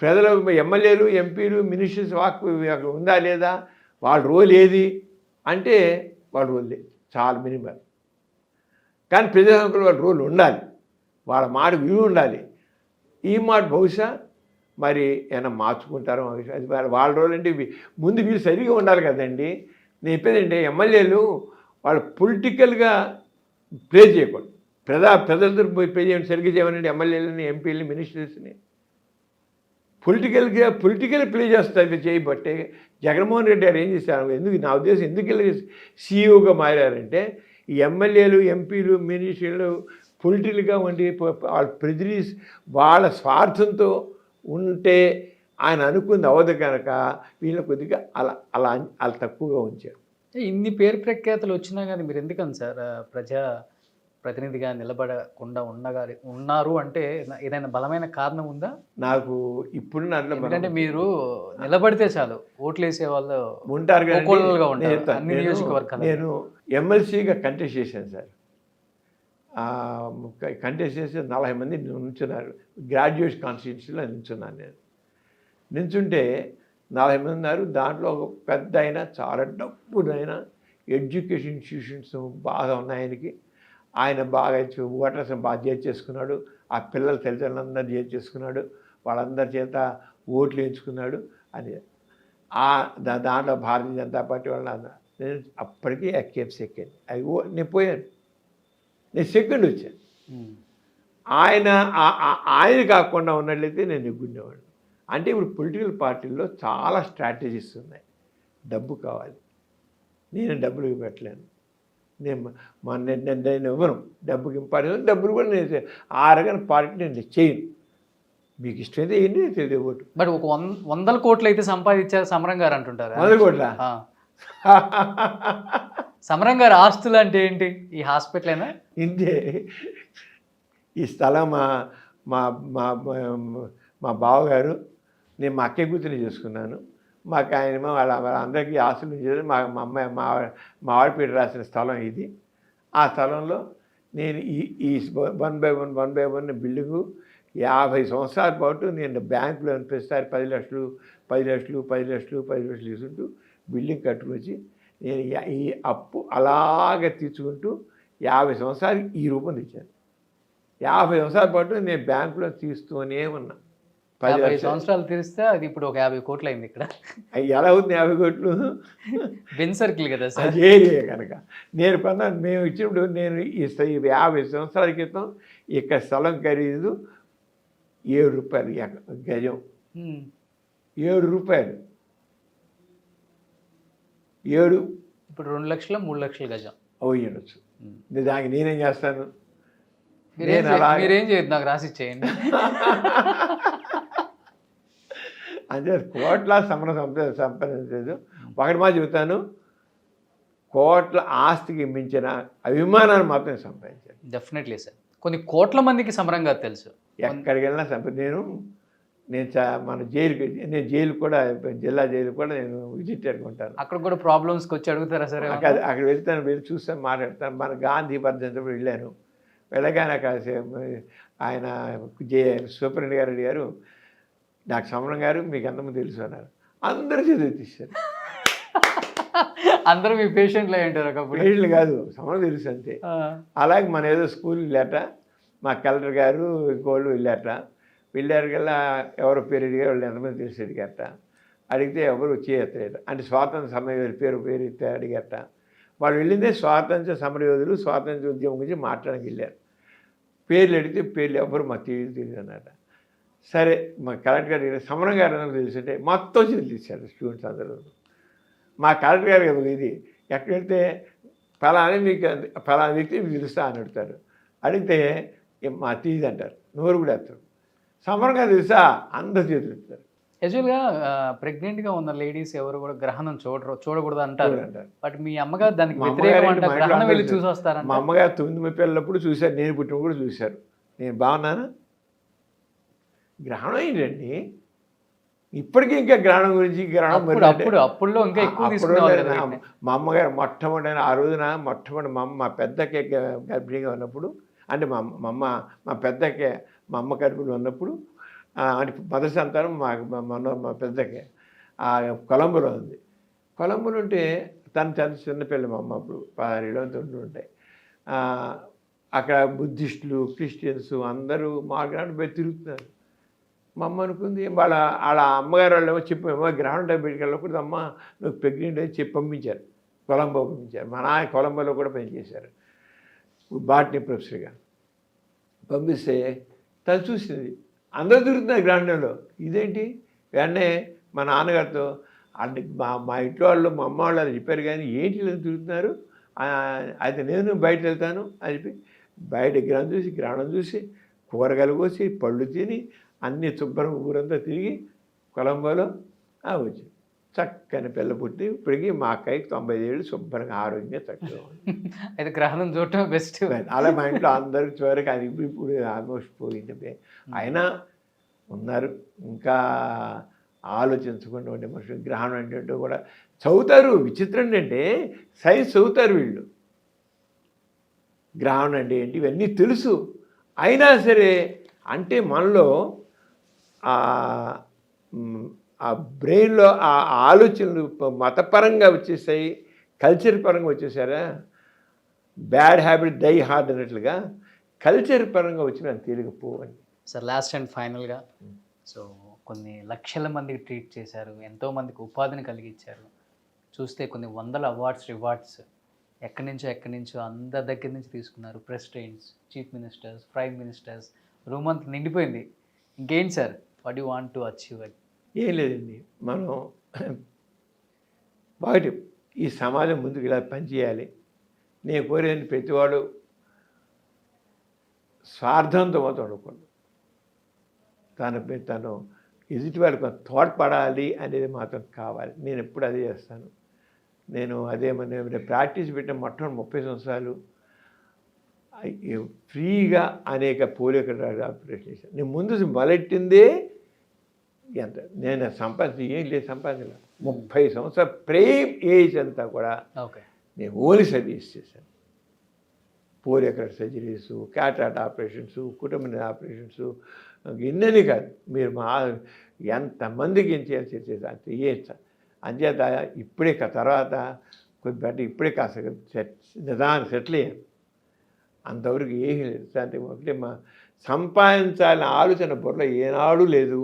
ప్రజల ఎమ్మెల్యేలు ఎంపీలు మినిస్టర్స్ వాక్ ఉందా లేదా? వాళ్ళ రోల్ ఏది అంటే వాళ్ళ రోల్ లేదు, చాలా మినిమం. కానీ ప్రజాస్వామ్యంలో వాళ్ళ రోల్ ఉండాలి, వాళ్ళ మాట విలువ ఉండాలి. ఈ మాట బహుశా మరి ఏమైనా మార్చుకుంటారో అది వాళ్ళ రోల్. అంటే ముందు వీళ్ళు సరిగా ఉండాలి కదండి. నేను చెప్పేదంటే ఎమ్మెల్యేలు వాళ్ళు పొలిటికల్గా ప్లే చేయకూడదు. ప్రజలతో ప్లే చేయండి, సరిగ్గా చేయమనండి ఎమ్మెల్యేలని, ఎంపీలని, మినిస్టర్స్ని. పొలిటికల్ ప్లే చేస్తారు చేయబట్టే జగన్మోహన్ రెడ్డి గారు ఏం చేశారు, నా ఉద్దేశం ఎందుకు సీఈఓగా మారారంటే ఈ ఎమ్మెల్యేలు ఎంపీలు మినిస్టర్లు పొలిటికల్గా ఉండి వాళ్ళ స్వార్థంతో ఉంటే ఆయన అనుకుంది అవదు కనుక వీళ్ళని కొద్దిగా అలా తక్కువగా ఉంచారు. ఇన్ని పేరు ప్రఖ్యాతులు వచ్చినా కానీ మీరు ఎందుకని సార్ ప్రజా ప్రతినిధిగా నిలబడకుండా ఉన్నారు అంటే ఏదైనా బలమైన కారణం ఉందా? నాకు ఇప్పుడు ఎందుకంటే మీరు నిలబడితే చాలు ఓట్లు వేసే వాళ్ళు ఉంటారు కానీ కోకొల్లలుగా ఉంటారు అన్ని నియోజకవర్గాలు. నేను ఎమ్మెల్సీగా కంటెస్ట్ చేశాను సార్. కంటెస్ట్ చేసి 40 మంది నిల్చున్నారు. గ్రాడ్యుయేట్ కాన్స్టిట్యూన్సీలో నిల్చున్నాను నేను. నిల్చుంటే 40 మంది ఉన్నారు. దాంట్లో ఒక పెద్ద అయినా చాలా డబ్బునైనా ఎడ్యుకేషన్ ఇన్స్టిట్యూషన్స్ బాగా ఉన్నాయి ఆయనకి. ఆయన బాగా ఓటర్స్ బాగా చేర్చేసుకున్నాడు. ఆ పిల్లల తల్లిదండ్రులందరూ చేర్చేసుకున్నాడు. వాళ్ళందరి చేత ఓట్లు వేయించుకున్నాడు. అది దాంట్లో భారతీయ జనతా పార్టీ వాళ్ళ నేను అప్పటికీ ఎక్కేం సెకండ్ అది నేను పోయాను. నేను సెకండ్ వచ్చాను. ఆయన కాకుండా ఉన్నట్లయితే నేను నెగ్గుండేవాడు. అంటే ఇప్పుడు పొలిటికల్ పార్టీల్లో చాలా స్ట్రాటజీస్ ఉన్నాయి. డబ్బు కావాలి, నేను డబ్బులు పెట్టలేను, నేను ఇవ్వను, డబ్బుకి ఇంపార్టెన్స్, డబ్బులు కూడా నేను ఆ రకమైన పార్టీ నేను చేయను. మీకు ఇష్టమైతే ఏంటి తెలియదు ఓటు. బట్ ఒక 100 కోట్లు అయితే సంపాదించారు సమరం గారు అంటుంటారు. 100 కోట్ల సమరం గారు ఆస్తులు అంటే ఏంటి? ఈ హాస్పిటలేనా? ఇంతే. ఈ స్థలం మా మా మా బావగారు, నేను మా అక్కయ్య కూతురిని చేసుకున్నాను. మాకు ఆయన వాళ్ళందరికీ ఆస్తులు చేసి మా అమ్మాయి మా ఆడపీట రాసిన స్థలం ఇది. ఆ స్థలంలో నేను ఈ 1 by 1 బిల్డింగు 50 సంవత్సరాల పాటు నేను బ్యాంకులో ప్రతిసారి 10 లక్షలు 10 లక్షలు 10 లక్షలు 10 లక్షలు తీసుకుంటూ బిల్డింగ్ కట్టుకొచ్చి నేను ఈ అప్పు అలాగే తీర్చుకుంటూ 50 సంవత్సరాలు ఈ రూపం తెచ్చాను. 50 సంవత్సరాల పాటు నేను బ్యాంకులో తీస్తూనే ఉన్నా. 50 సంవత్సరాలు తీరిస్తే అది ఇప్పుడు ఒక 50 కోట్లు అయింది. ఇక్కడ ఎలా ఉంది 50 కోట్లు? బెన్ సర్కిల్ కదా సార్. అది ఏరియా కనుక నేను కొన్నాను. మేము ఇచ్చినప్పుడు నేను ఈ 50 సంవత్సరాల క్రితం ఇక్కడ స్థలం ఖరీదు ₹7 గజం. 7 రూపాయలు. ఇప్పుడు 2 లక్షలు 3 లక్షల గజం అయ్యొచ్చు. దానికి నేనేం చేస్తాను? మీరేం చేయదు, నాకు రాసి ఇచ్చేయండి. అంటే కోట్ల సంపాదించలేదు. ఒకటి మా చెబుతాను, కోట్ల ఆస్తికి మించిన అభిమానాన్ని మాత్రం సంపాదించాను. Definitely sir. కొన్ని కోట్ల మందికి సమరం గారు తెలుసు. ఎక్కడికి వెళ్ళినా మన జైలు కూడా, జిల్లా జైలు కూడా నేను విజిట్ అనుకుంటాను. అక్కడ కూడా ప్రాబ్లమ్స్కి వచ్చి అడుగుతారా సరే? అక్కడ వెళ్తాను, వెళ్ళి చూస్తాను, మాట్లాడతాను. మన గాంధీ వర్ధంతిప్పుడు వెళ్ళాను. వెళ్ళగానే అక్కడ ఆయన సూపరింటెండెంట్ గారు అడిగారు, నాకు సమరం గారు మీకు ఎంతమంది తెలుసు అన్నారు. అందరూ చదివి తీశారు. అందరూ మీ పేషెంట్లు అంటారు. ఒకప్పుడు పేషెంట్లు కాదు, సమరం తెలుసు అంతే. అలాగే మన ఏదో స్కూల్ వెళ్ళాట, మా కలెక్టర్ గారు ఇంకోళ్ళు వెళ్ళారు కల్లా ఎవరో పేరు అడిగారు, వాళ్ళు ఎంతమంది తెలిసి అడిగారట. అడిగితే ఎవరు చేయట్లేదు. అంటే స్వాతంత్ర సమరయోధులు పేరు ఇస్తే అడిగారట. వాళ్ళు వెళ్ళిందే స్వాతంత్ర సమరయోధులు, స్వాతంత్ర ఉద్యమం గురించి మాట్లాడడానికి వెళ్ళారు. పేర్లు అడిగితే పేర్లు ఎవరు మాకు తెలియదు అన్నమాట. సరే మా కలెక్టర్ గారు అడిగారు, సమరం గారు అందరూ తెలుసుంటే మొత్తం తెలిసారు స్టూడెంట్స్ అందరూ. మా కలెక్టర్ గారు ఇది ఎక్కడ వెళ్తే ఫలానా వ్యక్తి మీకు తెలుస్తా అని అడుగుతారు. అడిగితే మా తీది అంటారు, నోరు కూడా వేస్తారు. సమరం గారు తెలుసా? అందరు చేతులు ఎత్తారు. యాక్చువల్గా ప్రెగ్నెంట్గా ఉన్న లేడీస్ ఎవరు కూడా గ్రహణం చూడకూడదు అంటారు. బట్ మీ అమ్మగారు దానికి వ్యతిరేకంగా గ్రహణం వెళ్ళి చూసి వస్తారంట. మా అమ్మగారు 9 పిల్లలప్పుడు చూశారు, నేను పుట్టిన కూడా చూశారు. నేను బాగున్నానా? గ్రహణం ఏంటండి, ఇప్పటికీ ఇంకా గ్రహణం గురించి అప్పుడులో ఇంకా ఎక్కువ తీసుకునేవారు. మా అమ్మగారు మొట్టమొదటి ఆ రోజున మా పెద్దకే గర్భిణీగా ఉన్నప్పుడు, అంటే మా పెద్దకే మా అమ్మ కడుపులో ఉన్నప్పుడు, అంటే మొదటి సంతానం మా పెద్దకే కొలంబోలో ఉంది. కొలంబోలో ఉంటే తను చిన్నపిల్ల మా అమ్మ అప్పుడు 16 ఉంటాయి. అక్కడ బుద్ధిస్టులు, క్రిస్టియన్స్ అందరూ మార్గాన్ని పోయి తిరుగుతున్నారు. మా అమ్మ అనుకుంది, వాళ్ళ అమ్మగారు వాళ్ళు ఏమో చెప్పి గ్రహణం టైం బయటికి వెళ్ళకూడదు అమ్మ, నువ్వు ప్రెగ్నెంట్ అని చెప్పి పంపించారు. కొలంబో పంపించారు. మా నాన్న కొలంబోలో కూడా పనిచేశారు, బాటనీ ప్రొఫెసర్గా. పంపిస్తే తను చూసింది అందరూ తిరుగుతున్నారు గ్రహణంలో. ఇదేంటి? వెంటనే మా నాన్నగారితో, అంటే మా ఇంట్లో వాళ్ళు మా అమ్మ వాళ్ళు అది చెప్పారు, కానీ ఏంటి తిరుగుతున్నారు, అయితే నేను బయట వెళ్తాను అని చెప్పి బయట గ్రహణం చూసి కూరగాయలు కోసి పళ్ళు తిని అన్ని శుభ్రం ఊరంతా తిరిగి కొలంబోలో వచ్చి చక్కని పిల్ల పుట్టి ఇప్పటికీ మా అక్కయ్యకి 90 ఏళ్ళు శుభ్రంగా ఆరోగ్యంగా చక్కగా ఉంది. అయితే గ్రహణం చూడటం బెస్ట్. అలా మా ఇంట్లో అందరికి చివరికి అది ఇప్పుడు ఆల్మోస్ట్ పోయింది. అయినా ఉన్నారు ఇంకా ఆలోచించకుండా ఉండే మనుషులు. గ్రహణం అంటే కూడా చదువుతారు. విచిత్రం ఏంటంటే సైన్స్ చదువుతారు వీళ్ళు. గ్రహణం అంటే ఏంటి ఇవన్నీ తెలుసు. అయినా సరే అంటే మనలో ఆ బ్రెయిన్లో ఆ ఆలోచనలు మతపరంగా వచ్చేసాయి, కల్చర్ పరంగా వచ్చేసారా. బ్యాడ్ హ్యాబిట్ డై హార్డ్ అన్నట్లుగా కల్చర్ పరంగా వచ్చిన తేలికపోవండి. సార్ లాస్ట్ అండ్ ఫైనల్గా, సో కొన్ని లక్షల మందికి ట్రీట్ చేశారు, ఎంతోమందికి ఉపాధిని కలిగించారు, చూస్తే కొన్ని వందల అవార్డ్స్ రివార్డ్స్ ఎక్కడి నుంచో అందరి దగ్గర నుంచి తీసుకున్నారు. Presidents, chief ministers, prime ministers, room అంతా నిండిపోయింది. ఇంకేంటి sir, what you want to achieve? ఏం లేదండి, మనం బాగా ఈ సమాజం ముందుకు ఇలా పనిచేయాలి. నేను కోరేది ప్రతివాడు స్వార్థంతో మాత్రం అనుకోండి, తను ఎదుటి వాళ్ళకి తోడ్పడాలి అనేది మాత్రం కావాలి. నేను ఎప్పుడు అదే చేస్తాను. నేను అదేమన్నా ప్రాక్టీస్ పెట్టిన మొట్టమొదటి 30 సంవత్సరాలు ఫ్రీగా అనేక పోలియో ఆపరేషన్ చేశాను. నేను ముందు మొదలెట్టిందే ఎంత నేను సంపాదించి ఏం లేదు, సంపాదించలేదు. 30 సంవత్సరాల ప్రైమ్ ఏజ్ అంతా కూడా నేను ఓన్లీ సర్వీస్ చేశాను. పోలియో సర్జరీస్, క్యాటరాక్ట్ ఆపరేషన్స్, కుటుంబ ఆపరేషన్స్, ఇన్నని కాదు. మీరు ఎంతమందికి ఏం చేయాల్సి అంత చేయొచ్చు. అంచేత ఇప్పుడే తర్వాత కొద్దిగా ఇప్పుడే కాస్త నిదానం సెటిల్ అయ్యాను. అంతవరకు ఏమీ లేదు. అంటే ఒకటే సంపాదించాలనే ఆలోచన బుర్రలో ఏనాడు లేదు.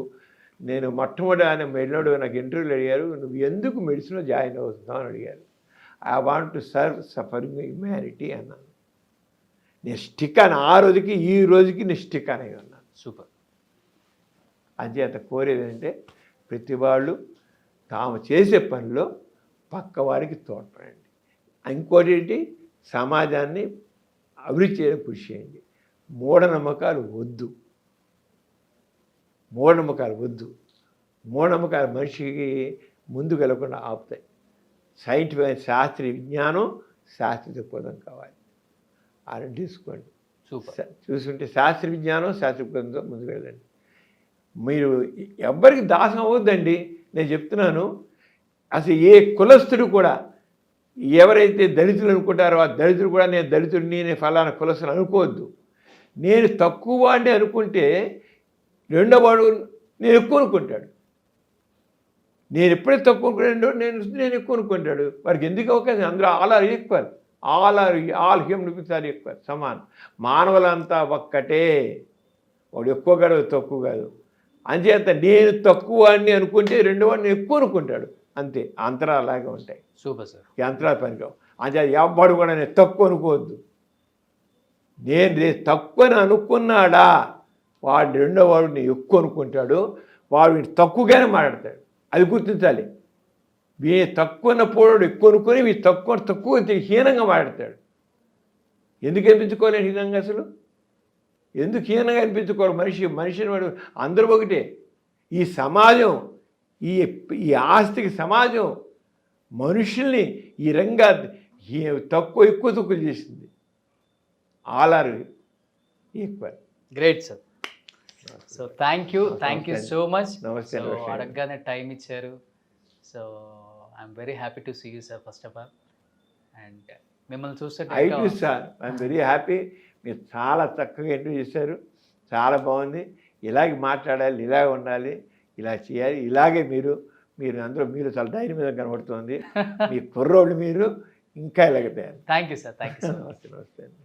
నేను మొట్టమొదటి ఆయన మెడినోడు నాకు ఇంటర్వ్యూలు అడిగారు, నువ్వు ఎందుకు మెడిసిన్లో జాయిన్ అవుతున్నావు అని అడిగారు. I want to serve suffering humanity అన్నాను. నేను స్టిక్ అని ఆ రోజుకి ఈ రోజుకి నేను స్టిక్ అని అన్నాను. సూపర్. అంచేత కోరేది ఏంటంటే ప్రతి వాళ్ళు తాము చేసే పనిలో పక్కవారికి తోడ్పడండి. ఇంకోటి ఏంటి, సమాజాన్ని అభివృద్ధి చేయడం కృషి చేయండి. మూఢనమ్మకాలు వద్దు. మూఢనమ్మకాలు మనిషికి ముందుకు వెళ్ళకుండా ఆపుతాయి. సైంటిఫిక్ శాస్త్రీయ విజ్ఞానం, శాస్త్రీయ దృక్పథం కావాలి. అని తీసుకోండి. చూసుకుంటే శాస్త్రీయ విజ్ఞానం, శాస్త్రీయ దృక్పథంతో ముందుకు వెళ్ళండి. మీరు ఎవ్వరికి దాసం అవ్వద్దండి. నేను చెప్తున్నాను, అసలు ఏ కులస్తుడు కూడా ఎవరైతే దళితులు అనుకుంటారో ఆ దళితుడు కూడా నేను దళితుడిని, నేను ఫలానా కులస్తులు అనుకోవద్దు. నేను తక్కువ అంటే అనుకుంటే రెండో వాడు నేను ఎక్కువ అనుకుంటాడు. నేను ఎప్పుడైతే తక్కువ అనుకున్నాడో నేను ఎక్కువ అనుకుంటాడు. వాడికి ఎందుకు అవకాశం? అందరూ all human beings are equal, సమానం. మానవులంతా ఒక్కటే. వాడు ఎక్కువ కాదు, తక్కువ కాదు. అంచేత నేను తక్కువ అని అనుకుంటే రెండో వాడిని ఎక్కువ అనుకుంటాడు. అంతే, అంతరాలు అలాగే ఉంటాయి. Super sir. ఈ అంతరాలు పనికావు. అంచేత ఎవ్వడు కూడా నేను తక్కువ అనుకోవద్దు. నేను తక్కువ అని అనుకున్నాడా వాడు రెండో వాడు నేను ఎక్కువ అనుకుంటాడు. వాడు తక్కువగానే మాట్లాడతాడు. అది గుర్తించాలి. తక్కువ పోడు ఎక్కువ అనుకొని తక్కువ హీనంగా మాట్లాడతాడు. ఎందుకు అనిపించుకోలేను హీనంగా? అసలు ఎందుకు హీనంగా అనిపించుకోవాలి? మనిషిని వాడు అందరూ ఒకటే. ఈ సమాజం, ఈ ఆస్తికి సమాజం మనుషుల్ని ఈ రంగా ఎక్కువ చేసింది. All are equal. Great sir. So thank you so much. నమస్తే. అడగగానే టైం ఇచ్చారు. So I'm very happy to see you sir first of all. And మిమ్మల్ని చూస్తే సార్ ఐఎమ్ వెరీ హ్యాపీ. మీరు చాలా చక్కగా ఇంటర్వ్యూ చేశారు, చాలా బాగుంది. ఇలాగే మాట్లాడాలి, ఇలాగే ఉండాలి, ఇలా చేయాలి. ఇలాగే మీరు అందరూ చాలా ధైర్యం మీద కనబడుతుంది. మీ కుర్రోళ్ళు మీరు ఇంకా ఇలాగే తయారు. Thank you sir. నమస్తే అండి.